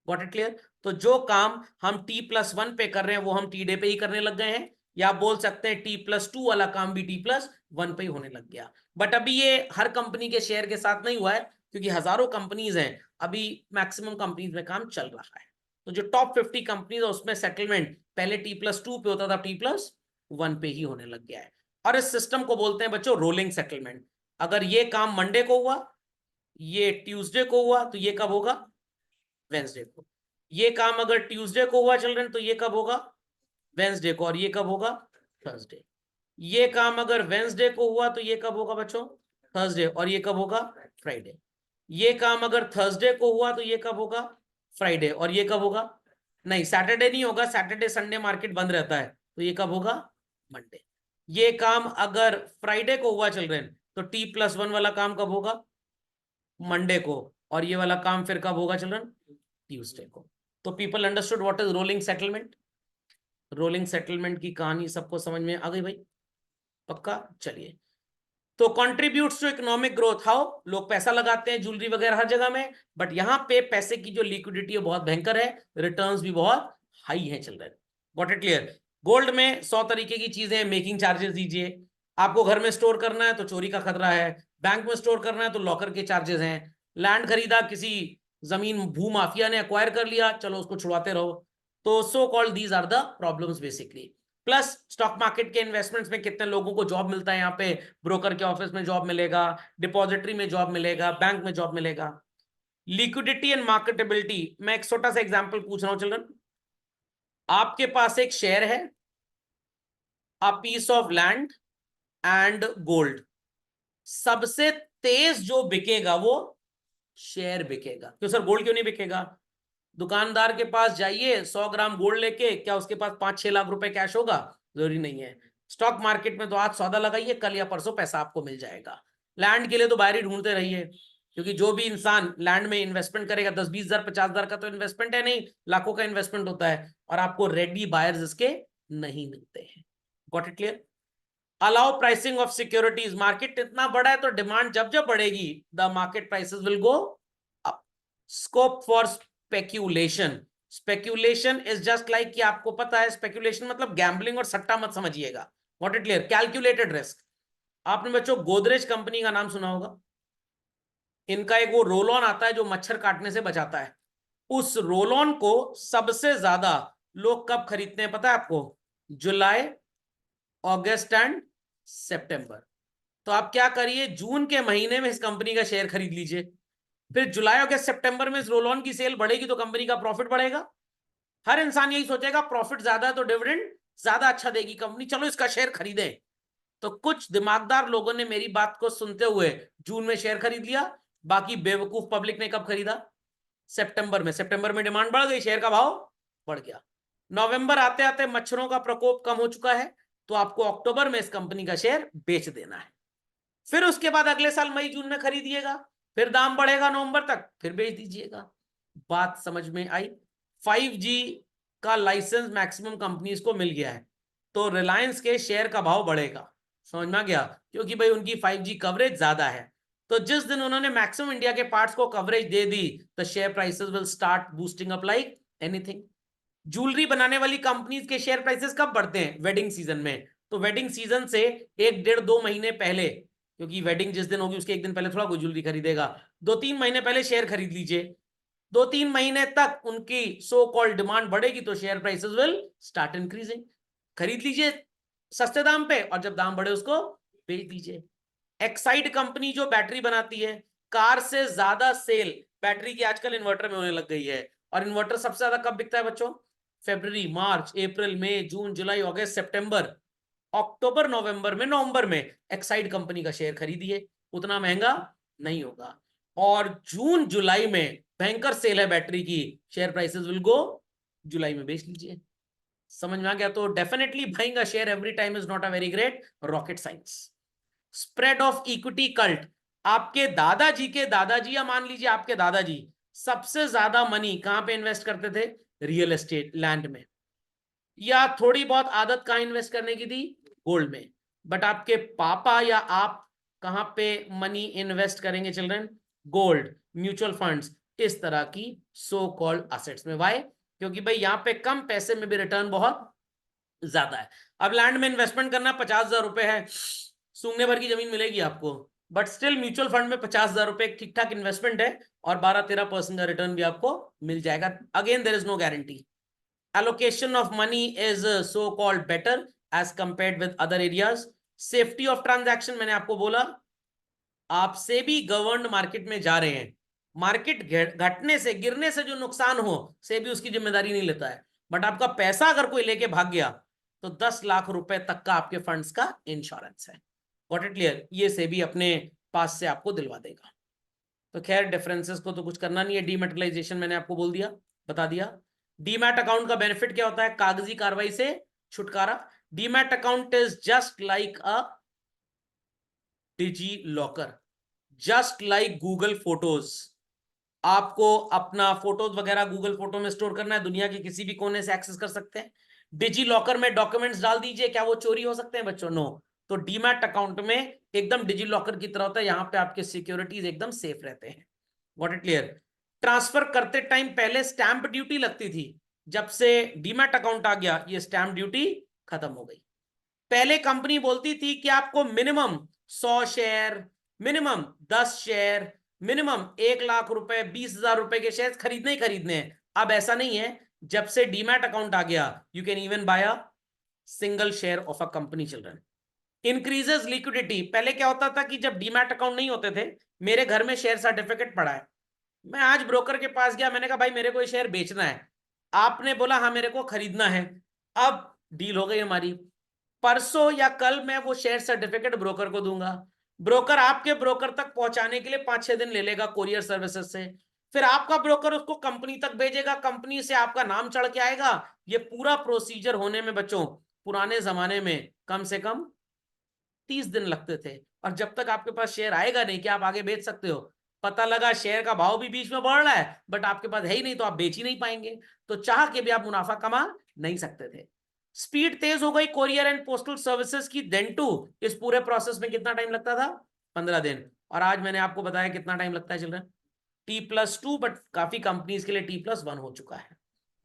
Got it clear? तो जो काम हम T+1 पे कर रहे हैं वो हम T डे पे ही करने लग गए हैं, या आप बोल सकते हैं T+2 वाला काम भी T+1 पे ही होने लग गया। बट अभी ये हर कंपनी के शेयर के साथ नहीं हुआ है, क्योंकि हजारों कंपनीज हैं, अभी मैक्सिमम कंपनीज में काम चल रहा है। तो जो टॉप 50 कंपनीज है उसमें सेटलमेंट पहले T+2 पे होता था, T+1 पे ही होने लग गया है। और इस सिस्टम को बोलते हैं बच्चों रोलिंग सेटलमेंट। अगर ये काम मंडे को हुआ, ये ट्यूसडे को हुआ, तो ये कब होगा? वेंसडे को। ये काम अगर ट्यूसडे को हुआ चिल्ड्रन, तो ये कब होगा? वेंसडे को। और ये कब होगा? थर्सडे। ये काम अगर वेंसडे को हुआ तो ये कब होगा बच्चों? थर्सडे। और ये कब होगा? फ्राइडे। ये काम अगर थर्सडे को हुआ तो ये कब होगा? फ्राइडे। और ये कब होगा? नहीं, सैटरडे नहीं होगा, सैटरडे संडे मार्केट बंद रहता है, तो ये कब होगा? मंडे। ये काम अगर फ्राइडे को हुआ चिल्ड्रन, तो T+1 वाला काम कब होगा? मंडे को। और ये वाला काम फिर कब होगा चिल्ड्रन? ट्यूसडे को। तो people understood what is rolling settlement? Rolling settlement की कहानी सबको समझ में आ गई भाई? पक्का? चलिए, तो contributes to economic growth. How? लोग पैसा लगाते हैं ज्वेलरी वगैरह हर जगह में, बट यहां पे पैसे की जो लिक्विडिटी है बहुत भयंकर है, रिटर्न्स भी बहुत हाई है children. Got it clear? Gold में 100 तरीके की चीजें, मेकिंग चार्जेस दीजिए, आपको घर में स्टोर करना है तो चोरी का खतरा है, बैंक में स्टोर करना है तो लॉकर के चार्जेस हैं, लैंड खरीदा, किसी जमीन भू माफिया ने एक्वायर कर लिया, चलो उसको छुड़वाते रहो। तो so called these are the problems basically. Plus stock market के इन्वेस्टमेंट्स में कितने लोगों को जॉब मिलता है, यहाँ पे ब्रोकर के ऑफिस में जॉब मिलेगा, डिपॉजिटरी में जॉब मिलेगा, बैंक में जॉब मिलेगा। लिक्विडिटी एंड मार्केटेबिलिटी, मैं एक छोटा सा एग्जांपल पूछ रहा हूं चिल्ड्रन। आपके पास एक शेयर है, a piece of land and gold, सबसे तेज जो बिकेगा वो शेयर बिकेगा। क्यों सर, गोल्ड क्यों नहीं बिकेगा? दुकानदार के पास जाइए, 100 ग्राम गोल्ड लेके, क्या उसके पास 5-6 लाख रुपए कैश होगा? जरूरी नहीं है। स्टॉक मार्केट में तो आज सौदा लगाइए, कल या परसों पैसा आपको मिल जाएगा। लैंड के लिए तो बाहर ही ढूंढते रहिए, क्योंकि जो भी इंसान लैंड में इन्वेस्टमेंट करेगा, 10-20 हजार 50 हजार का तो इन्वेस्टमेंट है नहीं, लाखों का इन्वेस्टमेंट होता है, और आपको रेडी बायर्स इसके नहीं मिलते हैं। Got it clear? Allow pricing of securities. Market इतना बड़ा है तो डिमांड जब जब बढ़ेगी, the market prices will go up. Scope for speculation. Speculation is just like कि आपको पता है, स्पेक्यूलेशन मतलब गैम्बलिंग और सट्टा मत समझिएगा। What it clear? Calculated risk. आपने बच्चों गोदरेज कंपनी का नाम सुना होगा। इनका एक वो रोल ऑन आता है जो मच्छर काटने से बचाता है। उस रोल ऑन को सबसे ज्यादा लोग कब खरीदते हैं पता है आपको? जुलाई, अगस्त एंड सितंबर। तो आप क्या करिए, जून के महीने में इस कंपनी का शेयर खरीद लीजिए, फिर जुलाई अगस्त सितंबर में इस रोल ऑन की सेल बढ़ेगी तो कंपनी का प्रॉफिट बढ़ेगा। हर इंसान यही सोचेगा प्रॉफिट ज्यादा है तो डिविडेंड ज्यादा अच्छा देगी कंपनी, चलो इसका शेयर खरीदें। तो कुछ दिमागदार लोगों ने मेरी बात को सुनते हुए जून में शेयर खरीद लिया, बाकी बेवकूफ पब्लिक ने कब खरीदा? सितंबर में। सितंबर में डिमांड बढ़ गई, शेयर का भाव बढ़ गया। नवंबर आते आते मच्छरों का प्रकोप कम हो चुका है, तो आपको अक्टूबर में इस कंपनी का शेयर बेच देना है। फिर उसके बाद अगले साल मई जून में खरीदिएगा, फिर दाम बढ़ेगा नवंबर तक, फिर बेच दीजिएगा। बात समझ में आई? 5G का लाइसेंस मैक्सिमम कंपनीज को मिल गया है, तो रिलायंस के शेयर का भाव बढ़ेगा। समझ में आ गया? क्योंकि भाई उनकी 5G कवरेज ज्यादा है, तो जिस दिन उन्होंने मैक्सिमम इंडिया के पार्ट्स को कवरेज दे दी, तो share prices will start boosting up like anything. Jewellery बनाने वाली कंपनीज के शेयर प्राइसेस कब बढ़ते हैं? वेडिंग सीजन में। तो वेडिंग सीजन से 1-1.5-2 महीने पहले, क्योंकि वेडिंग जिस दिन होगी उसके एक दिन पहले थोड़ा कोई ज्वेलरी खरीदेगा, 2-3 महीने पहले शेयर खरीद लीजिए। 2-3 महीने तक उनकी सो कॉल्ड डिमांड बढ़ेगी तो share prices will start increasing. खरीद लीजिए सस्ते दाम पे, और जब दाम बढ़े उसको बेच दीजिए। एक्साइड कंपनी जो बैटरी बनाती है, कार से ज्यादा सेल बैटरी की आजकल इन्वर्टर में होने लग गई है। और इन्वर्टर सबसे ज्यादा कब बिकता है बच्चों? फरवरी, मार्च, अप्रैल, मई, जून, जुलाई, अगस्त, सितंबर, अक्टूबर, नवंबर में एक्साइड कंपनी का शेयर खरीदिए, उतना महंगा नहीं होगा। और जून जुलाई में भयंकर सेल है बैटरी की, शेयर प्राइसेस विल गो, जुलाई में बेच लीजिए। समझ में आ गया? तो definitely buying a share every time is not a very great rocket science. Spread of equity cult, आपके दादाजी के दादाजी, या मान लीजिए आपके दादाजी सबसे ज्यादा मनी कहां पे इन्वेस्ट करते थे? रियल एस्टेट, लैंड में। या थोड़ी बहुत आदत कहां इन्वेस्ट करने की थी? गोल्ड में। बट आपके पापा या आप कहां पे मनी इन्वेस्ट करेंगे चिल्ड्रन? गोल्ड, म्यूचुअल फंड्स, इस तरह की सो कॉल्ड असेट्स में। वाई? क्योंकि भाई यहां पे कम पैसे में भी रिटर्न बहुत ज्यादा है। अब लैंड में इन्वेस्टमेंट करना 50,000 रुपए है, सूंघने भर की जमीन मिलेगी आपको, बट स्टिल म्यूचुअल फंड में 50,000 रुपए ठीक ठाक इन्वेस्टमेंट है और 12-13% का रिटर्न भी आपको मिल जाएगा। Again there is no guarantee. allocation of money is so called better as compared with other areas। safety of transaction, मैंने आपको बोला, आप से भी गवर्नड मार्केट में जा रहे हैं, मार्केट घटने से, गिरने से जो नुकसान हो से भी उसकी जिम्मेदारी नहीं लेता है, बट आपका पैसा अगर कोई लेके भाग गया तो 10 लाख रुपए तक का आपके फंड्स का इंश्योरेंस है। Got it clear? ये से भी अपने पास से आपको दिलवा देगा। तो खैर डिफरेंसेस को तो कुछ करना नहीं है। डीमेटलाइजेशन मैंने आपको बोल दिया, बता दिया। डीमैट अकाउंट का बेनिफिट क्या होता है? कागजी कार्रवाई से छुटकारा। Demat account is just like a digi locker, just like Google photos. आपको अपना फोटोज वगैरह गूगल फोटो में स्टोर करना है, दुनिया के किसी भी कोने से एक्सेस कर सकते हैं। डिजी लॉकर में डॉक्यूमेंट्स डाल दीजिए, क्या वो चोरी हो सकते हैं बच्चों? नो। तो डीमैट अकाउंट में एकदम डिजी लॉकर की तरह होता है, यहां पे आपके सिक्योरिटीज एकदम सेफ रहते हैं। What it clear? ट्रांसफर करते टाइम पहले स्टैंप ड्यूटी लगती थी, जब से डीमैट अकाउंट आ गया ये स्टैंप ड्यूटी खत्म हो गई। पहले कंपनी बोलती थी कि आपको minimum 100 share, minimum 10 share, minimum 1 lakh रुपए, 20,000 रुपए के शेयर खरीदने ही खरीदने हैं। अब ऐसा नहीं है, जब से डीमैट अकाउंट आ गया you can even bye a single share of a company. Children, increases liquidity. पहले क्या होता था कि जब डीमैट अकाउंट नहीं होते थे, मेरे घर में शेयर सर्टिफिकेट पड़ा है, मैं आज ब्रोकर के पास गया, मैंने कहा भाई मेरे को ये शेयर बेचना है, आपने बोला हाँ मेरे को खरीदना है, अब डील हो गई हमारी। परसों या कल मैं वो शेयर सर्टिफिकेट ब्रोकर को दूंगा, ब्रोकर आपके ब्रोकर तक पहुंचाने के लिए 5-6 दिन ले लेगा कोरियर सर्विसेज से, फिर आपका ब्रोकर उसको कंपनी तक भेजेगा, कंपनी से आपका नाम चढ़ के आएगा। ये पूरा प्रोसीजर होने में बच्चों पुराने जमाने में कम से कम 30 दिन लगते थे। और जब तक आपके पास शेयर आएगा नहीं कि आप आगे बेच सकते हो, पता लगा शेयर का भाव भी बीच में बढ़ रहा है बट आपके पास है ही नहीं, तो आप बेच ही नहीं पाएंगे, तो चाह के भी आप मुनाफा कमा नहीं सकते थे। स्पीड तेज हो गई कोरियर एंड पोस्टल सर्विसेज की, देन टू इस पूरे प्रोसेस में कितना टाइम लगता था? 15 दिन। और आज मैंने आपको बताया कितना टाइम लगता है चिल्ड्रन? T+2, बट काफी कंपनीज के लिए T+1 हो चुका है।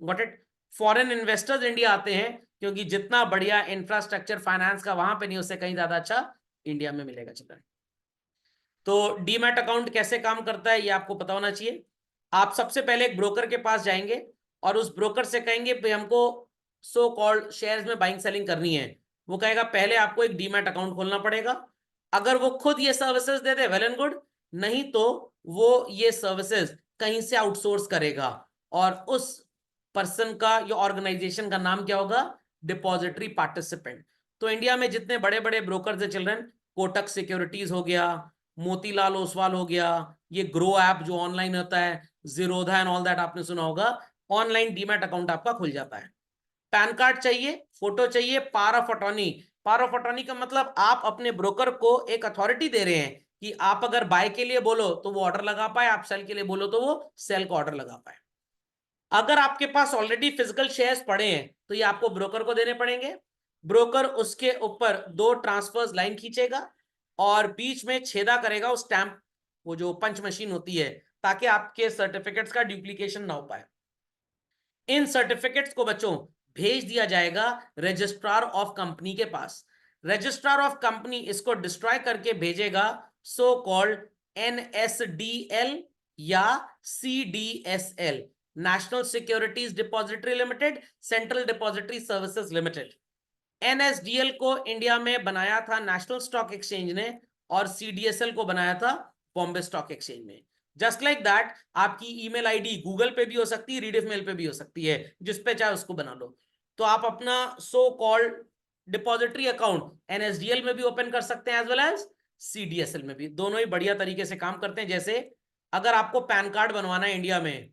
Got it? Foreign investors India आते हैं क्योंकि जितना बढ़िया इंफ्रास्ट्रक्चर फाइनेंस का वहां पे नहीं, उससे कहीं ज्यादा अच्छा इंडिया में मिलेगा चिल्ड्रन। तो डीमैट अकाउंट कैसे काम करता है ये आपको पता होना चाहिए। आप सबसे पहले एक ब्रोकर के पास जाएंगे और उस ब्रोकर से कहेंगे भाई हमको सो कॉल्ड शेयर्स में बाइंग सेलिंग करनी है, वो कहेगा पहले आपको एक डीमैट अकाउंट खोलना पड़ेगा। अगर वो खुद ये services they they well and good, नहीं तो वो ये सर्विसेज कहीं से आउटसोर्स करेगा, और उस पर्सन का या ऑर्गेनाइजेशन का नाम क्या होगा? Depository participant. तो इंडिया में जितने बड़े बड़े ब्रोकर है चिल्ड्रन, कोटक सिक्योरिटीज हो गया, मोतीलाल ओसवाल हो गया, ये ग्रो ऐप जो ऑनलाइन होता है, जीरोधा एंड ऑल दैट आपने सुना होगा, ऑनलाइन डीमैट अकाउंट आपका खुल जाता है। पैन कार्ड चाहिए, फोटो चाहिए, power of attorney. Power of attorney का मतलब आप अपने ब्रोकर को एक अथॉरिटी दे रहे हैं कि आप अगर बाय के लिए बोलो तो वो ऑर्डर लगा पाए, आप सेल के लिए बोलो तो वो सेल का ऑर्डर लगा पाए। अगर आपके पास ऑलरेडी फिजिकल शेयर्स पड़े हैं तो ये आपको ब्रोकर को देने पड़ेंगे, ब्रोकर उसके ऊपर 2 ट्रांसफर्स लाइन खींचेगा और बीच में छेदा करेगा उस स्टैंप, वो जो पंच मशीन होती है, ताकि आपके सर्टिफिकेट्स का डुप्लीकेशन ना हो पाए। इन सर्टिफिकेट्स को बच्चों भेज दिया जाएगा रजिस्ट्रार ऑफ कंपनी के पास, रजिस्ट्रार ऑफ कंपनी इसको डिस्ट्रॉय करके भेजेगा सो कॉल्ड NSDL या CDSL, national securities depository limited, central depository services limited. NSDL को इंडिया में बनाया था नेशनल स्टॉक एक्सचेंज ने, और CDSL को बनाया था बॉम्बे स्टॉक एक्सचेंज ने। जस्ट लाइक दैट आपकी ईमेल आईडी गूगल पे भी हो सकती है, रीडिफ मेल पे भी हो सकती है, जिस पे चाहे उसको बना लो। तो आप अपना so called depository account NSDL में भी ओपन कर सकते हैं एज वेल एज CDSL में भी, दोनों ही बढ़िया तरीके से काम करते हैं। जैसे अगर आपको पैन कार्ड बनवाना है इंडिया में,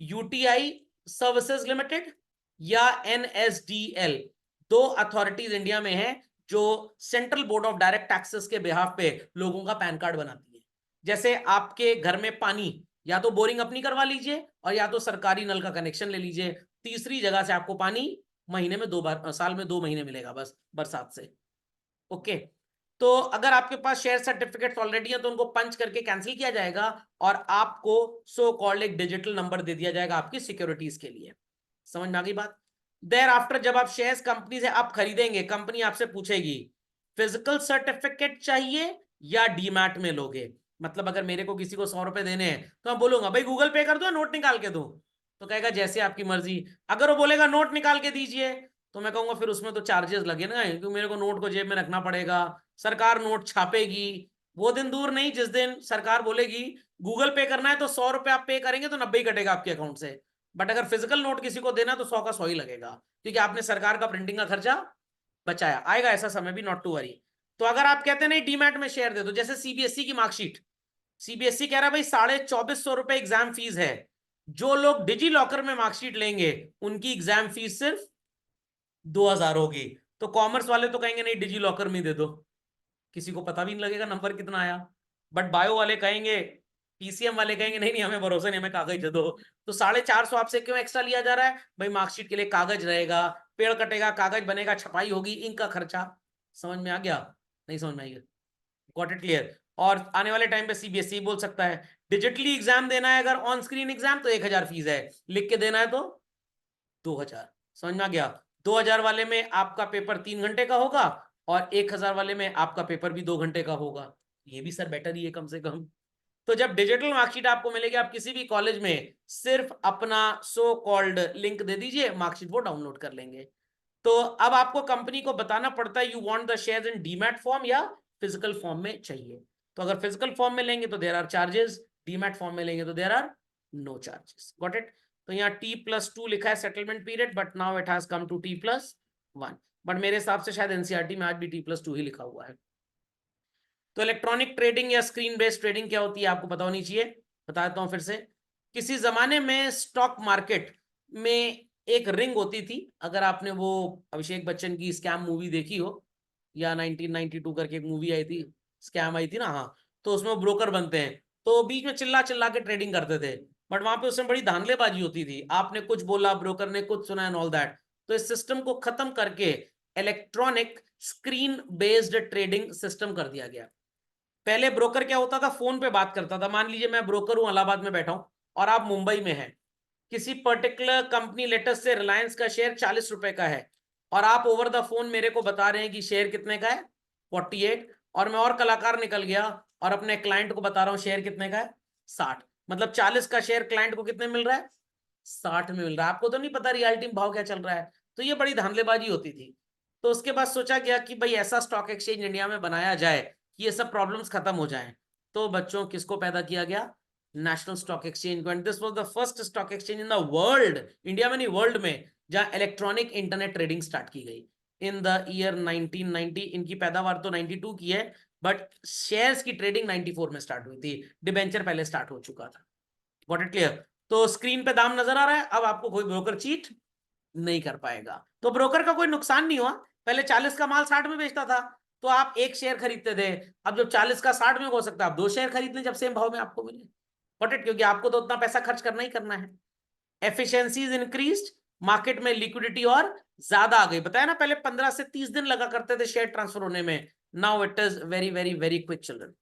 UTI सर्विसेज लिमिटेड या NSDL, दो अथॉरिटीज इंडिया में है जो central board of direct taxes के बिहाफ पे लोगों का पैन कार्ड बनाती है। जैसे आपके घर में पानी, या तो बोरिंग अपनी करवा लीजिए और या तो सरकारी नल का कनेक्शन ले लीजिए, तीसरी जगह से आपको पानी महीने में 2 बार, साल में 2 महीने मिलेगा बस, बरसात से। ओके, तो अगर आपके पास शेयर सर्टिफिकेट ऑलरेडी है तो उनको पंच करके कैंसिल किया जाएगा और आपको सो कॉल्ड एक डिजिटल नंबर दे दिया जाएगा आपकी सिक्योरिटीज के लिए। समझ में आ गई बात? देयर आफ्टर जब आप शेयर्स कंपनी से आप खरीदेंगे, कंपनी आपसे पूछेगी फिजिकल सर्टिफिकेट चाहिए या डीमैट में लोगे। मतलब अगर मेरे को किसी को 100 रुपए देने हैं तो मैं बोलूंगा भाई गूगल पे कर दो, नोट निकाल के दो, तो कहेगा जैसे आपकी मर्जी। अगर वो बोलेगा नोट निकाल के दीजिए, तो मैं कहूंगा फिर उसमें तो चार्जेस लगे ना, क्योंकि मेरे को नोट को जेब में रखना पड़ेगा, सरकार नोट छापेगी। वो दिन दूर नहीं जिस दिन सरकार बोलेगी गूगल पे करना है तो 100 रुपए आप पे करेंगे तो 90 ही कटेगा आपके अकाउंट से, बट अगर फिजिकल नोट किसी को देना तो 100 का 100 ही लगेगा, क्योंकि आपने सरकार का प्रिंटिंग का खर्चा बचाया। आएगा ऐसा समय भी, नॉट टू वरी। तो अगर आप कहते हैं नहीं डीमैट में शेयर दे दो, जैसे सीबीएसई की मार्कशीट, सीबीएसई कह रहा है भाई 2450 रुपए एग्जाम फीस है, जो लोग डिजी लॉकर में मार्कशीट लेंगे उनकी एग्जाम फीस सिर्फ 2000 होगी। तो कॉमर्स वाले तो कहेंगे नहीं डिजी लॉकर में दे दो, किसी को पता भी नहीं लगेगा नंबर कितना आया। बट बायो वाले कहेंगे, पीसीएम वाले कहेंगे नहीं नहीं हमें भरोसा नहीं, हमें कागज दे दो। तो 450 आपसे क्यों एक्स्ट्रा लिया जा रहा है भाई? मार्कशीट के लिए कागज रहेगा, पेड़ कटेगा, कागज बनेगा, छपाई होगी, इंक का खर्चा। समझ में आ गया? नहीं समझ में आएगा? Got it clear? और आने वाले टाइम पे सीबीएसई बोल सकता है डिजिटली एग्जाम देना है अगर ऑन स्क्रीन एग्जाम तो 1000 फीस है, लिख के देना है तो 2000। समझ में आ गया? 2000 वाले में आपका पेपर 3 घंटे का होगा और 1000 वाले में आपका पेपर भी 2 घंटे का होगा। ये भी सर बेटर ही है कम से कम। तो जब डिजिटल मार्कशीट आपको मिलेगी, आप किसी भी कॉलेज में सिर्फ अपना सो कॉल्ड लिंक दे दीजिए, मार्कशीट वो डाउनलोड कर लेंगे। तो अब आपको कंपनी को बताना पड़ता है you want the shares in demat form या फिजिकल फॉर्म में चाहिए। तो अगर फिजिकल फॉर्म में लेंगे तो there are charges, demat form में लेंगे तो there are no charges. Got it? तो यहाँ T+2 लिखा है settlement period, but now it has come to T+1। बट मेरे हिसाब से शायद एनसीईआरटी में आज भी T+2 ही लिखा हुआ है। तो इलेक्ट्रॉनिक ट्रेडिंग या स्क्रीन बेस्ड ट्रेडिंग क्या होती है आपको पता होनी चाहिए, बता देता हूं फिर से। किसी जमाने में स्टॉक मार्केट में एक रिंग होती थी, अगर आपने वो अभिषेक बच्चन की स्कैम मूवी देखी हो, या 1992 करके एक मूवी आई थी, स्कैम आई थी ना, हाँ, तो उसमें ब्रोकर बनते हैं, तो बीच में चिल्ला चिल्ला के ट्रेडिंग करते थे, बट वहां पे उसमें बड़ी धांधलेबाजी होती थी, आपने कुछ बोला ब्रोकर ने कुछ सुना एंड ऑल दैट। तो इस सिस्टम को खत्म करके electronic screen based trading system कर दिया गया। पहले ब्रोकर क्या होता था, फोन पे बात करता था। मान लीजिए मैं ब्रोकर हूं, इलाहाबाद में बैठा हूं और आप मुंबई में हैं, किसी पर्टिकुलर कंपनी लेटेस्ट से रिलायंस का शेयर 40 रुपए का है, और आप ओवर द फोन मेरे को बता रहे हैं कि शेयर कितने का है 48, और मैं और कलाकार निकल गया और अपने क्लाइंट को बता रहा हूं शेयर कितने का है 60, मतलब 40 का शेयर क्लाइंट को कितने मिल रहा है 60 में मिल रहा है। आपको तो नहीं पता रियलिटी में भाव क्या चल रहा है। तो ये बड़ी धांधलेबाजी होती थी। तो उसके बाद सोचा गया कि भाई ऐसा स्टॉक एक्सचेंज इंडिया में बनाया जाए कि ये सब प्रॉब्लम्स खत्म हो जाएं। तो बच्चों किसको पैदा किया गया? नेशनल स्टॉक एक्सचेंज को। And this was the first stock exchange in the world, India में नहीं वर्ल्ड में, जहां इलेक्ट्रॉनिक इंटरनेट ट्रेडिंग स्टार्ट की गई इन द ईयर 1990। इनकी पैदावार तो 92 की है, बट शेयर्स की ट्रेडिंग 94 में स्टार्ट हुई थी, डिबेंचर पहले स्टार्ट हो चुका था। Got it clear? तो स्क्रीन पे दाम नजर आ रहा है, अब आपको कोई ब्रोकर चीट नहीं कर पाएगा। तो ब्रोकर का कोई नुकसान नहीं हुआ। पहले 40 का माल 60 में बेचता था, तो आप एक शेयर खरीदते थे, अब जब 40 का 60 में हो सकता है आप 2 शेयर खरीद लें जब सेम भाव में आपको मिले। Got it? क्योंकि आपको तो उतना पैसा खर्च करना ही करना है। एफिशिएंसीज इंक्रीज्ड, मार्केट में लिक्विडिटी और ज्यादा आ गई। बताया ना पहले 15 से 30 दिन लगा करते थे शेयर ट्रांसफर होने में, now it is very very very quick children.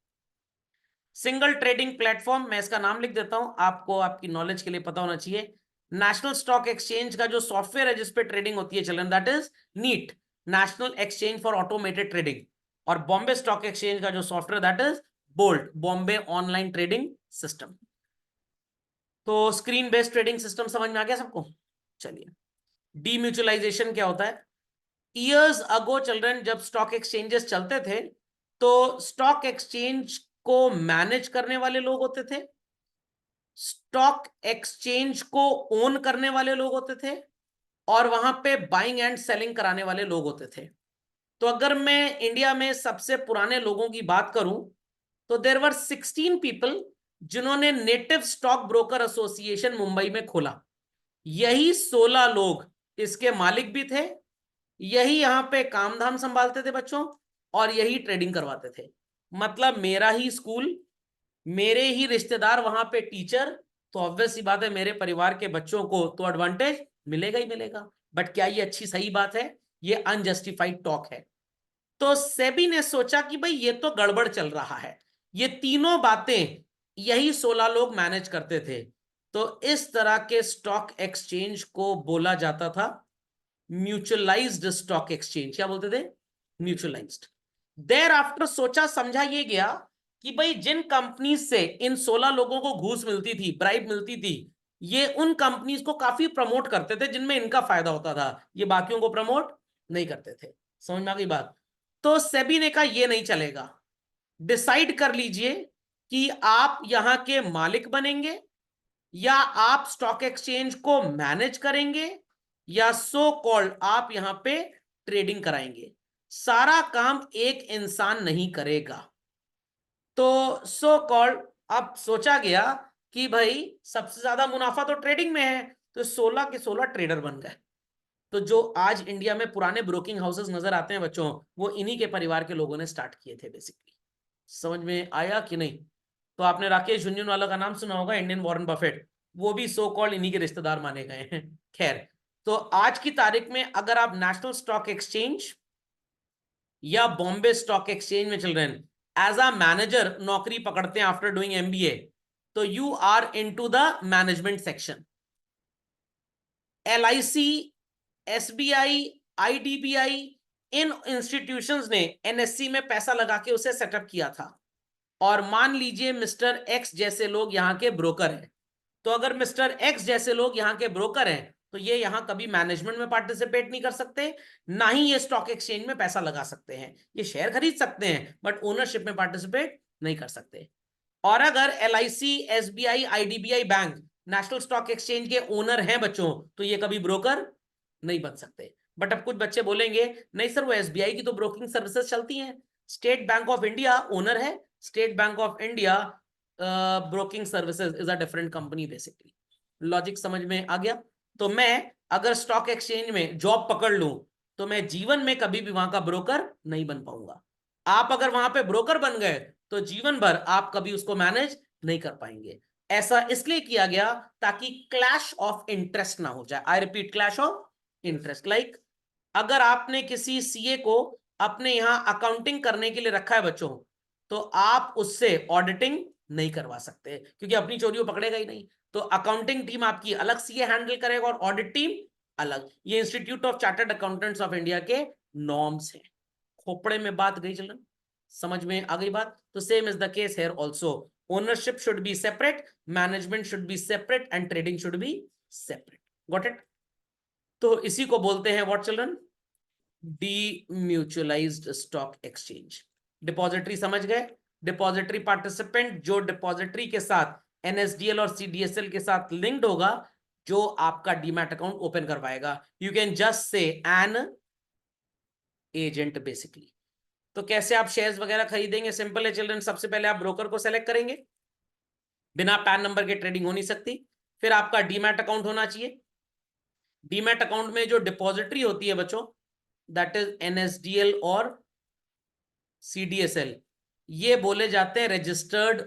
Single trading platform, मैं इसका नाम लिख देता हूं, आपको आपकी नॉलेज के लिए पता होना चाहिए। नेशनल स्टॉक एक्सचेंज का जो सॉफ्टवेयर है जिसपे ट्रेडिंग होती है children, that is NEAT, national exchange for automated trading. और बॉम्बे स्टॉक एक्सचेंज का जो software that is BOLT, Bombay online trading system. तो स्क्रीन बेस्ड ट्रेडिंग सिस्टम समझ में आ गया सबको? चलिए, डीम्यूचुअलाइजेशन क्या होता है? ईयर्स अगो चिल्ड्रन, जब स्टॉक एक्सचेंजेस चलते थे तो स्टॉक एक्सचेंज को मैनेज करने वाले लोग होते थे, स्टॉक एक्सचेंज को ओन करने वाले लोग होते थे, और वहां पे बाइंग एंड सेलिंग कराने वाले लोग होते थे। तो अगर मैं इंडिया में सबसे पुराने लोगों की बात करूं तो देयर वर 16 पीपल जिन्होंने native stock broker association Mumbai में खोला। यही 16 लोग इसके मालिक भी थे, यही यहाँ पे काम धाम संभालते थे बच्चों, और यही ट्रेडिंग करवाते थे। मतलब मेरा ही स्कूल, मेरे ही रिश्तेदार वहां पे टीचर, तो ऑब्वियस सी बात है मेरे परिवार के बच्चों को तो एडवांटेज मिलेगा ही मिलेगा। बट क्या ये अच्छी सही बात है? ये अनजस्टिफाइड टॉक है। तो सेबी ने सोचा कि भाई ये तो गड़बड़ चल रहा है, ये तीनों बातें यही 16 लोग मैनेज करते थे। तो इस तरह के स्टॉक एक्सचेंज को बोला जाता था म्यूचुअलाइज्ड स्टॉक एक्सचेंज। क्या बोलते थे? म्यूचुअलाइज्ड। देर आफ्टर सोचा समझा ये गया कि भाई जिन कंपनी से इन 16 लोगों को घूस मिलती थी, ब्राइब मिलती थी, ये उन कंपनीज को काफी प्रमोट करते थे जिनमें इनका फायदा होता था, ये बाकियों को प्रमोट नहीं करते थे। समझ में आ गई बात? तो सेबी ने कहा ये नहीं चलेगा, डिसाइड कर लीजिए कि आप यहां के मालिक बनेंगे, या आप स्टॉक एक्सचेंज को मैनेज करेंगे, या सो कॉल्ड आप यहां पे ट्रेडिंग कराएंगे। सारा काम एक इंसान नहीं करेगा। तो सो कॉल्ड अब सोचा गया कि भाई सबसे ज्यादा मुनाफा तो ट्रेडिंग में है, तो 16 के 16 ट्रेडर बन गए। तो जो आज इंडिया में पुराने ब्रोकिंग हाउसेस नजर आते हैं बच्चों, वो इन्हीं के परिवार के लोगों ने स्टार्ट किए थे बेसिकली। समझ में आया कि नहीं? तो आपने राकेश झुनझुनवाला का नाम सुना होगा, इंडियन वॉरेन बफेट, वो भी सो कॉल्ड इन्हीं के रिश्तेदार माने गए हैं। खैर, तो आज की तारीख में अगर आप नेशनल स्टॉक एक्सचेंज या बॉम्बे स्टॉक एक्सचेंज में चल रहे हैं एज अ मैनेजर, नौकरी पकड़ते हैं आफ्टर डूइंग एमबीए, तो you are into the management section. LIC, SBI, IDBI, इन इंस्टीट्यूशंस ने एनएससी में पैसा लगा के उसे सेटअप किया था। और मान लीजिए मिस्टर एक्स जैसे लोग यहाँ के ब्रोकर हैं, तो अगर मिस्टर एक्स जैसे लोग यहाँ के ब्रोकर हैं, तो ये यहाँ कभी मैनेजमेंट में पार्टिसिपेट नहीं कर सकते, ना ही ये स्टॉक एक्सचेंज में पैसा लगा सकते हैं। ये शेयर खरीद सकते हैं बट ओनरशिप में पार्टिसिपेट नहीं कर सकते। और अगर LIC, SBI, IDBI bank national stock exchange के ओनर हैं बच्चों, तो ये कभी ब्रोकर नहीं बन सकते। बट अब कुछ बच्चे बोलेंगे नहीं सर, वो एसबीआई की तो ब्रोकिंग सर्विसेज चलती हैं, state bank of India owner है, state bank of India broking services is a different company basically. Logic समझ में आ गया? तो मैं अगर स्टॉक एक्सचेंज में जॉब पकड़ लूं, तो मैं जीवन में कभी भी वहां का ब्रोकर नहीं बन पाऊंगा। आप अगर वहां पे ब्रोकर बन गए, तो जीवन भर आप कभी उसको मैनेज नहीं कर पाएंगे। ऐसा इसलिए किया गया ताकि क्लैश ऑफ इंटरेस्ट ना हो जाए। I repeat, clash of interest. Like अगर आपने किसी सीए को अपने यहां अकाउंटिंग करने के लिए रखा है बच्चों, तो आप उससे ऑडिटिंग नहीं करवा सकते, क्योंकि अपनी चोरियों पकड़ेगा ही नहीं। तो अकाउंटिंग टीम आपकी अलग सीए हैंडल करेगा और ऑडिट टीम अलग। ये institute of chartered accountants of India के नॉर्म्स हैं। खोपड़े में बात गई चलन? समझ में आ गई बात? तो same is the case here also. Ownership should be separate, management should be separate, and trading should be separate. Got it? तो इसी को बोलते हैं what children? Demutualised stock exchange. Depository समझ गए? डिपॉजिटरी पार्टिसिपेंट जो डिपॉजिटरी के साथ एनएसडीएल और सीडीएसएल के साथ लिंक्ड होगा, जो आपका डीमैट अकाउंट ओपन करवाएगा। You can just say an agent basically. तो कैसे आप शेयर्स वगैरह खरीदेंगे? सिंपल है चिल्ड्रन। सबसे पहले आप ब्रोकर को सेलेक्ट करेंगे, बिना पैन नंबर के ट्रेडिंग हो नहीं सकती। फिर आपका डीमैट अकाउंट होना चाहिए। डीमैट अकाउंट में जो डिपॉजिटरी होती है बच्चों, दैट इज एनएसडीएल और सीडीएसएल, ये बोले जाते हैं रजिस्टर्ड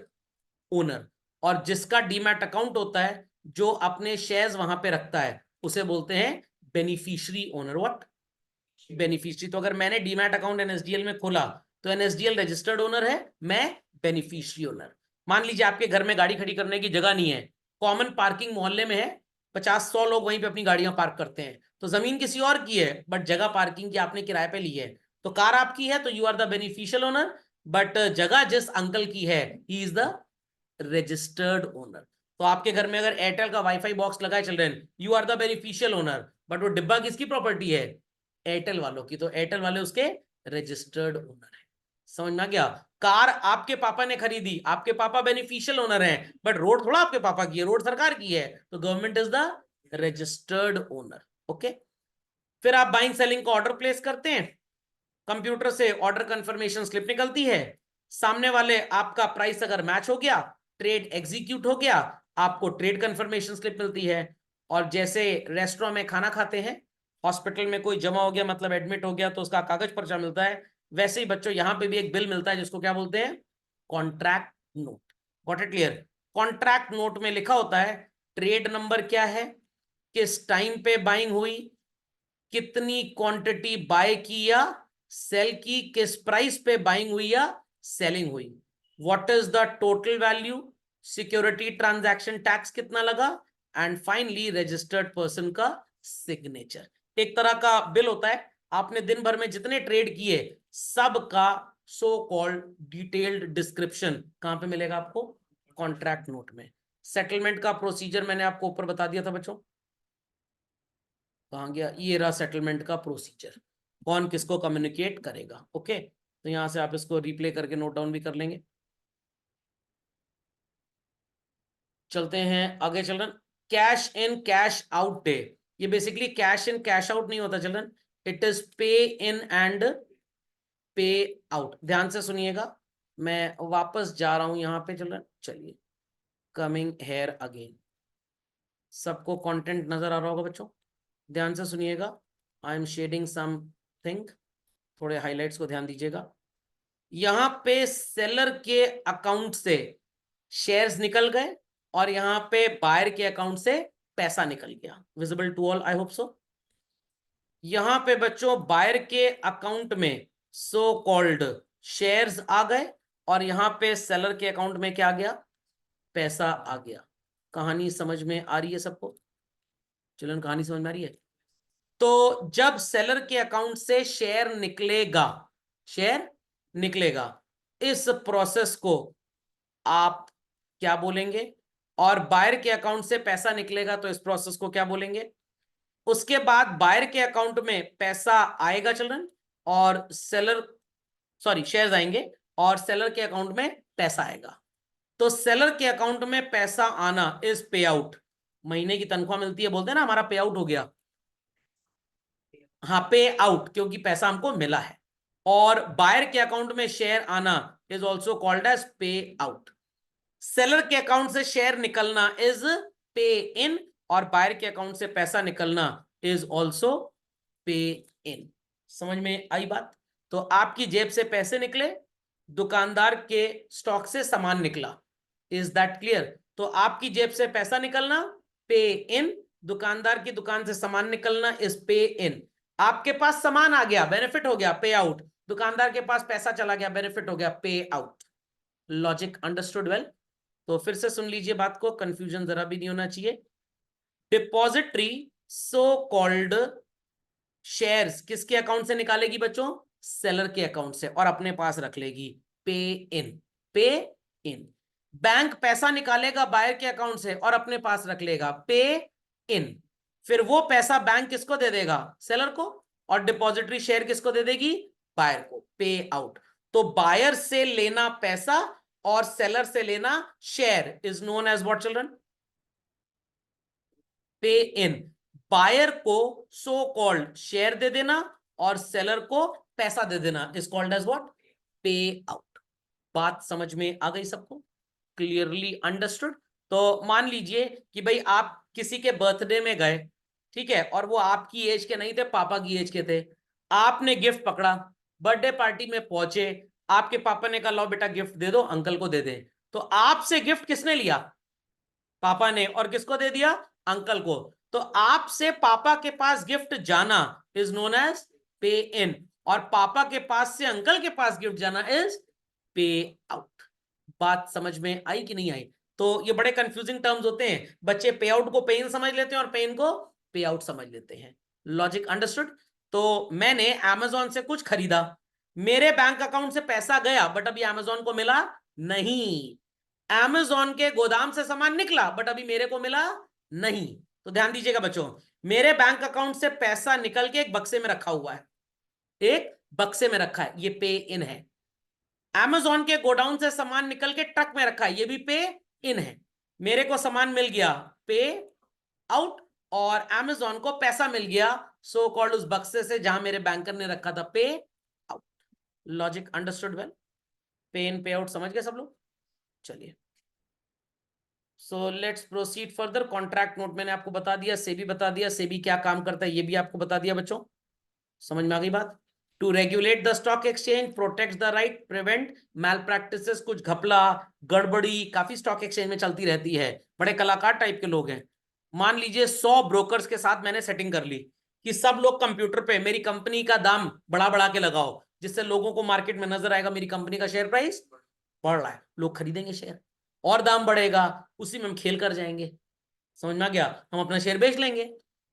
ओनर। और जिसका डीमैट अकाउंट होता है, जो अपने शेयर्स वहां पे रखता है, उसे बोलते हैं बेनिफिशियरी ओनर। व्हाट? बेनिफिशियरी। तो अगर मैंने डीमैट अकाउंट एनएसडीएल में खोला, तो एनएसडीएल रजिस्टर्ड ओनर है, मैं बेनिफिशियरी ओनर। मान लीजिए आपके घर में गाड़ी खड़ी करने की जगह नहीं है, कॉमन पार्किंग मोहल्ले में है, 50-100 लोग वहीं पे अपनी गाड़ियां पार्क करते हैं, तो जमीन किसी और की है बट जगह पार्किंग की आपने किराए पे ली है। तो कार आपकी है तो you are the beneficial owner, but जगह जिस अंकल की है, he is the registered owner. तो आपके घर में अगर एयरटेल का वाईफाई बॉक्स लगाए चल रहे हैं, you are the beneficial owner, but वो डिब्बा किसकी प्रॉपर्टी है? एयरटेल वालों की। तो एयरटेल वाले उसके रजिस्टर्ड ओनर है। समझ में आ गया? कार आपके पापा ने खरीदी, आपके पापा बेनिफिशियल ओनर हैं, बट रोड थोड़ा आपके पापा की है, रोड सरकार की है, तो government is the registered owner. Okay. फिर आप बाइंग सेलिंग का ऑर्डर प्लेस करते हैं, कंप्यूटर से ऑर्डर कंफर्मेशन स्लिप निकलती है, सामने वाले आपका प्राइस अगर मैच हो गया, ट्रेड एग्जीक्यूट हो गया, आपको ट्रेड कंफर्मेशन स्लिप मिलती है। और जैसे रेस्टोरेंट में खाना खाते हैं, हॉस्पिटल में कोई जमा हो गया मतलब एडमिट हो गया तो उसका कागज पर्चा मिलता है, वैसे ही बच्चों यहां पे भी एक बिल मिलता है जिसको क्या बोलते हैं, contract note. Got it clear? Contract note में लिखा होता है ट्रेड नंबर क्या है, किस टाइम पे बाइंग हुई, कितनी क्वांटिटी बाय की या सेल की, किस प्राइस पे बाइंग हुई या सेलिंग हुई, what is the total value, security transaction tax कितना लगा, एंड फाइनली रजिस्टर्ड पर्सन का सिग्नेचर। एक तरह का बिल होता है, आपने दिन भर में जितने ट्रेड किए सब का सो कॉल्ड डिटेल्ड डिस्क्रिप्शन कहां पे मिलेगा आपको, कॉन्ट्रैक्ट नोट में। सेटलमेंट का प्रोसीजर मैंने आपको ऊपर बता दिया था बच्चों, कहां गया, ये रहा सेटलमेंट का प्रोसीजर, कौन किसको कम्युनिकेट करेगा। ओके, तो यहां से आप इसको रिप्ले करके नोट डाउन भी कर लेंगे। चलते हैं आगे children, cash in cash out day. ये basically cash in cash out नहीं होता चिल्ड्रन, इट इज पे इन एंड पे आउट। ध्यान से सुनिएगा, मैं वापस जा रहा हूं यहां पे चिल्ड्रन, चलिए कमिंग हेयर अगेन। सबको कंटेंट नजर आ रहा होगा बच्चों, ध्यान से सुनिएगा, आई एम शेडिंग समथिंग, थोड़े हाइलाइट्स को ध्यान दीजिएगा। यहां पे सेलर के अकाउंट से शेयर्स निकल गए और यहां पे बायर के अकाउंट से पैसा निकल गया, visible to all, I hope so. यहां पे बच्चों बायर के अकाउंट में सो कॉल्ड शेयर्स आ गए और यहां पे सेलर के अकाउंट में क्या आ गया, पैसा आ गया। कहानी समझ में आ रही है सबको? चलन कहानी समझ में आ रही है? तो जब सेलर के अकाउंट से शेयर निकलेगा, शेयर निकलेगा, इस प्रोसेस को आप क्या बोलेंगे, और बायर के अकाउंट से पैसा निकलेगा तो इस प्रोसेस को क्या बोलेंगे। उसके बाद बायर के अकाउंट में पैसा आएगा चिल्ड्रन, और सेलर, सॉरी शेयर्स आएंगे और सेलर के अकाउंट में पैसा आएगा। तो सेलर के अकाउंट में पैसा आना इज पे आउट, महीने की तनख्वाह मिलती है बोलते हैं ना हमारा पे आउट हो गया, हाँ पे आउट, क्योंकि पैसा हमको मिला है। और बायर के अकाउंट में शेयर आना इज ऑल्सो कॉल्ड एज पे आउट। सेलर के अकाउंट से शेयर निकलना इज पे इन, और बायर के अकाउंट से पैसा निकलना इज ऑल्सो पे इन। समझ में आई बात? तो आपकी जेब से पैसे निकले, दुकानदार के स्टॉक से सामान निकला, इज दैट क्लियर? तो आपकी जेब से पैसा निकलना पे इन, दुकानदार की दुकान से सामान निकलना इज पे इन। आपके पास सामान आ गया, बेनिफिट हो गया, पे आउट। दुकानदार के पास पैसा चला गया, बेनिफिट हो गया, पे आउट। Logic understood well? तो फिर से सुन लीजिए बात को, कंफ्यूजन जरा भी नहीं होना चाहिए। डिपॉजिटरी सो कॉल्ड शेयर्स किसके अकाउंट से निकालेगी बच्चों, सेलर के अकाउंट से, और अपने पास रख लेगी, पे इन, पे इन। बैंक पैसा निकालेगा बायर के अकाउंट से और अपने पास रख लेगा, पे इन। फिर वो पैसा बैंक किसको दे देगा, सेलर को, और डिपॉजिटरी शेयर किसको दे देगी, बायर को, पे आउट। तो बायर से लेना पैसा और सेलर से लेना share is known as what children, pay in. Buyer को सो कॉल्ड शेयर दे देना और सेलर को पैसा दे देना इज कॉल्ड एज व्हाट, पे आउट। बात समझ में आ गई सबको, क्लियरली अंडरस्टूड? तो मान लीजिए कि भाई आप किसी के बर्थडे में गए, ठीक है, और वो आपकी एज के नहीं थे, पापा की एज के थे। आपने गिफ्ट पकड़ा, बर्थडे पार्टी में पहुंचे, आपके पापा ने कहा लो बेटा गिफ्ट दे दो, अंकल को दे दे। तो आपसे गिफ्ट किसने लिया, पापा ने, और किसको दे दिया, अंकल को। तो आपसे पापा के पास गिफ्ट जाना इज नोन एज पे इन, और पापा के पास से अंकल के पास गिफ्ट जाना इज पे आउट। बात समझ में आई कि नहीं आई? तो ये बड़े कंफ्यूजिंग टर्म्स होते हैं, बच्चे पे आउट को पे इन समझ लेते हैं और पे इन को पे आउट समझ लेते हैं। Logic understood? तो मैंने अमेजोन से कुछ खरीदा, मेरे बैंक अकाउंट से पैसा गया बट अभी अमेजोन को मिला नहीं। अमेजोन के गोदाम से सामान निकला बट अभी मेरे को मिला नहीं। तो ध्यान दीजिएगा बच्चों, मेरे बैंक अकाउंट से पैसा निकल के एक बक्से में रखा हुआ है, एक बक्से में रखा है, ये पे इन है। अमेजोन के गोडाउन से सामान निकल के ट्रक में रखा है, ये भी पे इन है। मेरे को सामान मिल गया, पे आउट, और अमेजोन को पैसा मिल गया सो कॉल्ड उस बक्से से जहां मेरे बैंकर ने रखा था, पे आउट। Logic understood well? पे इन पे आउट समझ गए सब लोग? चलिए so let's proceed further. Contract note मैंने आपको बता दिया, सेबी बता दिया, सेबी क्या काम करता है ये भी आपको बता दिया बच्चों, समझ में आ गई बात। To regulate the stock exchange, protect the right, prevent malpractices, कुछ घपला गड़बड़ी काफी स्टॉक एक्सचेंज में चलती रहती है, बड़े कलाकार टाइप के लोग हैं। मान लीजिए 100 ब्रोकर्स के साथ मैंने सेटिंग कर ली कि सब लोग कंप्यूटर पे मेरी कंपनी का दाम बढ़ा बढ़ा के लगाओ, जिससे लोगों को मार्केट में नजर आएगा मेरी कंपनी का शेयर प्राइस बढ़ रहा है, लोग खरीदेंगे शेयर, और दाम बढ़ेगा, उसी में हम खेल कर जाएंगे, समझ में आ गया, हम अपना शेयर बेच लेंगे,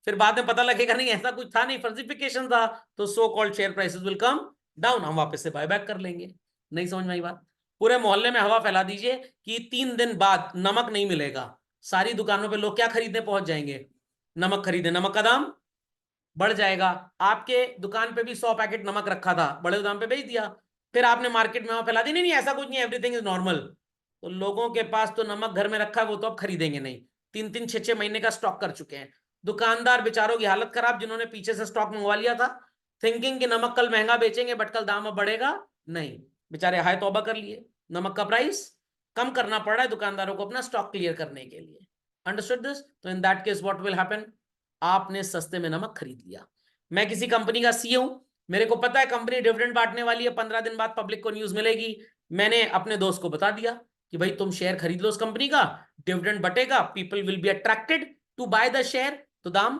फिर बाद में पता लगेगा नहीं ऐसा कुछ था नहीं, फर्जिफिकेशन था, तो so called share prices will come down, हम वापस से बायबैक कर लेंगे। नहीं समझ में आई बात? पूरे मोहल्ले में हवा फैला दीजिए कि 3 दिन बाद नमक नहीं मिलेगा, सारी दुकानों पे लोग क्या खरीदने पहुंच जाएंगे, नमक खरीदे, नमक का दाम बढ़ जाएगा। आपके दुकान पे भी 100 पैकेट नमक रखा था, बड़े दाम पे बेच दिया, फिर आपने मार्केट में हवा फैला दी, नहीं नहीं ऐसा कुछ नहीं, एवरीथिंग इज नॉर्मल, तो लोगों के पास तो नमक घर में रखा है, वो तो अब खरीदेंगे नहीं, 3-3 6-6 महीने का स्टॉक कर चुके हैं। दुकानदार बेचारों की हालत खराब, जिन्होंने पीछे से स्टॉक मंगवा लिया था थिंकिंग कि नमक कल महंगा बेचेंगे, बट कल दाम अब बढ़ेगा नहीं, बेचारे हाय तौबा कर लिए, नमक का प्राइस कम करना पड़ रहा है दुकानदारों को अपना स्टॉक क्लियर करने के लिए। Understood this? तो in that case what will happen, आपने सस्ते में नमक खरीद लिया। मैं किसी कंपनी का सीईओ हूं, मेरे को पता है कंपनी डिविडेंड बांटने वाली है, 15 दिन बाद पब्लिक को न्यूज मिलेगी, मैंने अपने दोस्त को बता दिया कि भाई तुम शेयर खरीद लो उस कंपनी का, डिविडेंड बटेगा, people will be attracted to buy the share, तो दाम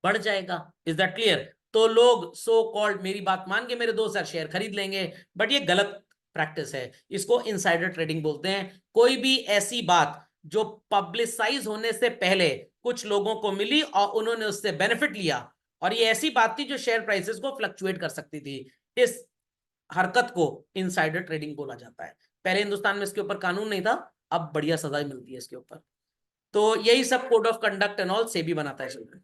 बढ़ जाएगा। Is that clear? तो लोग सो कॉल्ड मेरी बात मान के मेरे दोस्त शेयर खरीद लेंगे, बट ये गलत प्रैक्टिस है, इसको इनसाइडर ट्रेडिंग बोलते हैं। कोई भी ऐसी बात जो पब्लिसाइज होने से पहले कुछ लोगों को मिली और उन्होंने उससे बेनिफिट लिया, और ये ऐसी बात थी जो शेयर प्राइसेस को फ्लक्चुएट कर सकती थी, इस हरकत को इनसाइडर ट्रेडिंग बोला जाता है। पहले हिंदुस्तान में इसके ऊपर कानून नहीं था, अब बढ़िया सजा मिलती है इसके ऊपर। तो यही सब code of conduct and all SEBI बनाता है चिल्ड्रन।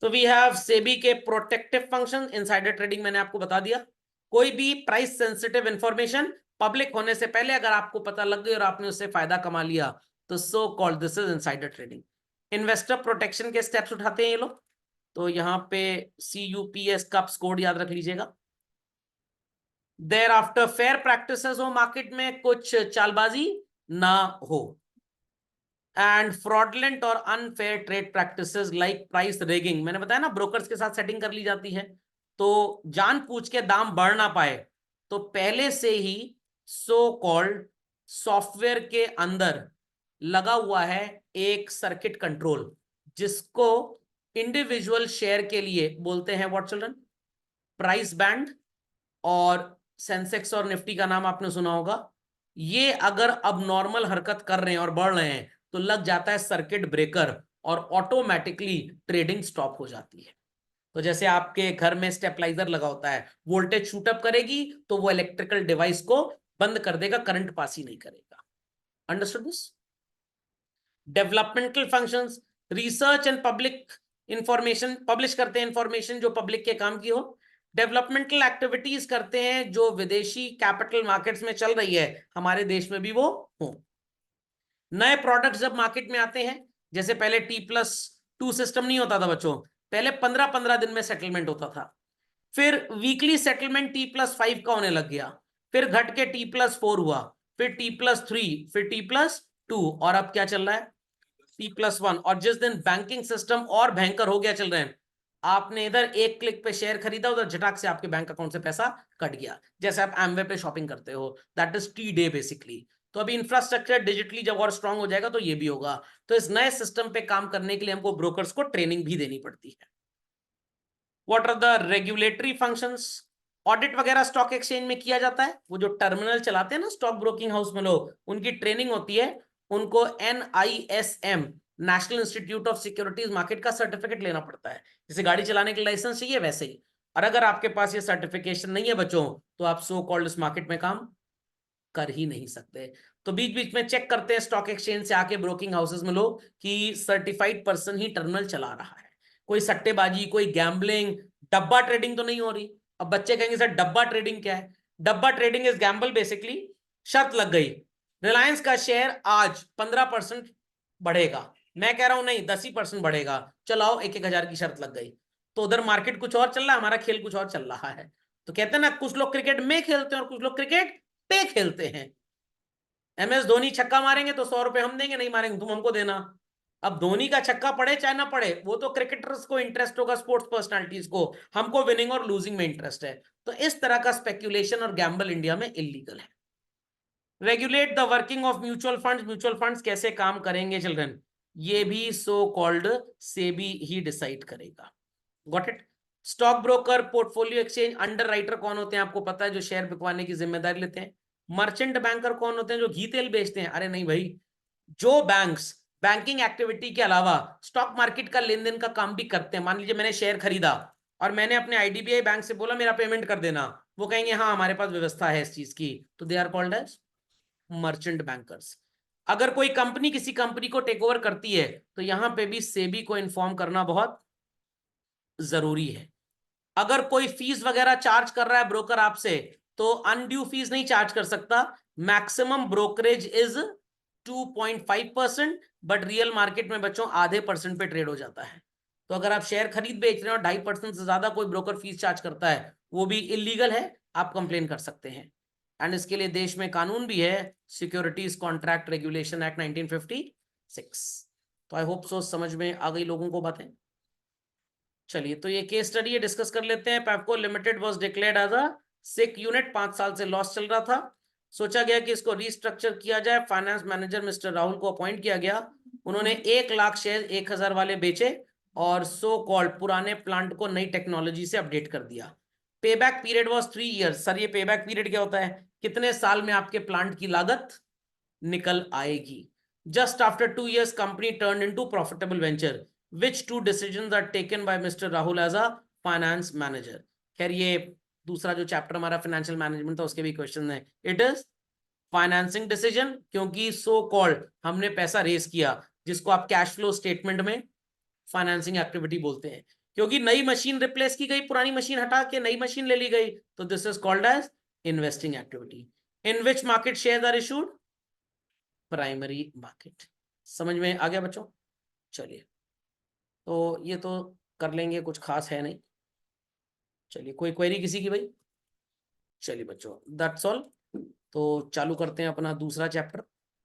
तो वी हैव सेबी के प्रोटेक्टिव फंक्शन, इनसाइडर ट्रेडिंग मैंने आपको बता दिया। कोई भी प्राइस सेंसिटिव इंफॉर्मेशन पब्लिक होने से पहले अगर आपको पता लग गई और आपने उससे फायदा कमा लिया, तो so called this is insider trading. Investor protection के स्टेप्स उठाते हैं ये लोग, तो यहाँ पे CUPS का कोड याद रख लीजिएगा। देयर आफ्टर फेयर प्रैक्टिसेस हो मार्केट में, कुछ चालबाजी ना हो, एंड फ्रॉडलेंट और unfair trade practices like price raging, मैंने बताया ना ब्रोकर्स के साथ सेटिंग कर ली जाती है, तो जानबूझ के दाम बढ़ ना पाए, तो पहले से ही सो कॉल्ड सॉफ्टवेयर के अंदर लगा हुआ है एक सर्किट कंट्रोल, जिसको इंडिविजुअल शेयर के लिए बोलते हैं व्हाट चिल्ड्रन, प्राइस बैंड, और सेंसेक्स और निफ्टी का नाम आपने सुना होगा। ये अगर अब नॉर्मल हरकत कर रहे हैं और बढ़ रहे हैं, तो लग जाता है सर्किट ब्रेकर और ऑटोमेटिकली ट्रेडिंग स्टॉप हो जाती है। तो जैसे आपके घर में स्टेबलाइजर लगा होता है, वोल्टेज शूट अप करेगी तो वो इलेक्ट्रिकल डिवाइस को बंद कर देगा, करंट पास ही नहीं करेगा। Understood this? Developmental functions, research and public information, publish करते हैं इंफॉर्मेशन जो पब्लिक के काम की हो। डेवलपमेंटल एक्टिविटीज करते हैं जो विदेशी कैपिटल मार्केट्स में चल रही है, हमारे देश में भी वो हो। नए प्रोडक्ट्स जब मार्केट में आते हैं, जैसे पहले T+2 सिस्टम नहीं होता था बच्चों, पहले 15-15 दिन में सेटलमेंट होता था, फिर वीकली सेटलमेंट T+5 का होने लग गया, फिर घट के T+4 हुआ, फिर T+3, फिर T+2, और अब क्या चल रहा है T+1। और जिस दिन बैंकिंग सिस्टम और भयंकर हो गया चल रहे हैं, आपने इधर एक क्लिक पे शेयर खरीदा, उधर झटाक से आपके बैंक अकाउंट से पैसा कट गया, जैसे आप एमवे पे शॉपिंग करते हो, दैट इज T-डे बेसिकली। तो अभी इंफ्रास्ट्रक्चर डिजिटली जब और स्ट्रांग हो जाएगा तो ये भी होगा। तो इस नए सिस्टम पे काम करने के लिए हमको ब्रोकर्स को ट्रेनिंग भी देनी पड़ती है। What are the regulatory functions? Audit वगैरह स्टॉक एक्सचेंज में किया जाता है, वो जो टर्मिनल चलाते हैं ना स्टॉक ब्रोकिंग हाउस में लोग, उनकी ट्रेनिंग होती है, उनको NISM, national institute of securities market का सर्टिफिकेट लेना पड़ता है, जैसे गाड़ी चलाने के लाइसेंस चाहिए वैसे ही। और अगर आपके पास ये सर्टिफिकेशन नहीं है बच्चों, तो आप सो कॉल्ड इस मार्केट में काम कर ही नहीं सकते। तो बीच बीच में चेक करते हैं स्टॉक एक्सचेंज से आके ब्रोकिंग हाउसेस में लोग कि सर्टिफाइड पर्सन ही टर्मिनल चला रहा है, कोई सट्टेबाजी, कोई गैम्बलिंग, डब्बा ट्रेडिंग तो नहीं हो रही। अब बच्चे कहेंगे सर डब्बा ट्रेडिंग क्या है? डब्बा ट्रेडिंग इज गैम्बल बेसिकली। शर्त लग गई, रिलायंस का शेयर आज 15% बढ़ेगा, मैं कह रहा हूं नहीं 10% बढ़ेगा, चलाओ 1-1 हजार की शर्त लग गई, तो उधर मार्केट कुछ और चल रहा है, हमारा खेल कुछ और चल रहा है। तो कहते हैं ना कुछ लोग क्रिकेट में खेलते हैं और कुछ लोग क्रिकेट पे खेलते हैं। MS धोनी छक्का मारेंगे तो 100 रुपए हम देंगे, नहीं मारेंगे तुम हमको देना। अब धोनी का छक्का पड़े चाहे ना पड़े, वो तो क्रिकेटर्स को इंटरेस्ट होगा, स्पोर्ट्स पर्सनालिटीज को, हमको विनिंग और लूजिंग में इंटरेस्ट है। तो इस तरह का स्पेक्यूलेशन और गैम्बल इंडिया में इलीगल है। Regulate the working of mutual funds, mutual funds कैसे काम करेंगे चिल्ड्रन, ये भी सो कॉल्ड सेबी ही डिसाइड करेगा। Got it. Stock broker, portfolio exchange, under writer कौन होते हैं आपको पता है, जो शेयर बिकवाने की जिम्मेदारी लेते हैं। मर्चेंट बैंकर कौन होते हैं, जो घी तेल बेचते हैं। अरे नहीं भाई, जो बैंक्स बैंकिंग एक्टिविटी के अलावा स्टॉक मार्केट का लेन देन का काम भी करते हैं। मान लीजिए मैंने शेयर खरीदा और मैंने अपने आईडीबीआई बैंक से बोला मेरा पेमेंट कर देना, वो कहेंगे हाँ हमारे पास व्यवस्था है इस चीज की, तो they are called as merchant bankers. अगर कोई कंपनी किसी कंपनी को टेक ओवर करती है तो यहां पे भी सेबी को इन्फॉर्म करना बहुत जरूरी है। अगर कोई फीस वगैरह चार्ज कर रहा है ब्रोकर आपसे, तो अनड्यू फीस नहीं चार्ज कर सकता। Maximum brokerage is 2.5%, but real market में बच्चों आधे % पे ट्रेड हो जाता है। तो अगर आप शेयर खरीद बेच रहे हो 2.5% से ज्यादा कोई ब्रोकर फीस चार्ज करता है, वो भी इलीगल है, आप कंप्लेन कर सकते हैं। एंड इसके लिए देश में कानून भी है, सिक्योरिटीज कॉन्ट्रैक्ट रेगुलेशन एक्ट 1956। तो आई होप सो समझ में आ गई लोगों को बातें। चलिए, तो ये केस स्टडी है, डिस्कस कर लेते हैं। पैपको limited was declared as a sick unit, 5 साल से लॉस चल रहा था। सोचा गया कि इसको रीस्ट्रक्चर किया जाए। फाइनेंस मैनेजर मिस्टर राहुल को अपॉइंट किया गया। उन्होंने 1 लाख शेयर 1000 वाले बेचे और सो कॉल्ड पुराने प्लांट को नई टेक्नोलॉजी से अपडेट कर दिया। Payback period was 3 years. Sir ये पेबैक पीरियड क्या होता है, कितने साल में आपके प्लांट की लागत निकल आएगी। Just after 2 years company turn into profitable venture. Which two decisions are taken by Mr. Rahul as a finance manager? खैर ये दूसरा जो चैप्टर हमारा फाइनेंशियल मैनेजमेंट था उसके भी क्वेश्चन है। इट इज फाइनेंसिंग डिसीजन, क्योंकि सो कॉल्ड हमने पैसा रेस किया, जिसको आप कैश फ्लो स्टेटमेंट में फाइनेंसिंग एक्टिविटी बोलते हैं। क्योंकि नई मशीन रिप्लेस की गई, पुरानी मशीन हटा के नई मशीन ले ली गई, तो this is called as investing activity. In which market share are issued, primary market. समझ में आ गया बच्चों। चलिए, तो ये तो कर लेंगे, कुछ खास है नहीं। चलिए, कोई क्वेरी किसी की भाई। चलिए बच्चों, दैट्स ऑल। तो चालू करते हैं अपना दूसरा चैप्टर।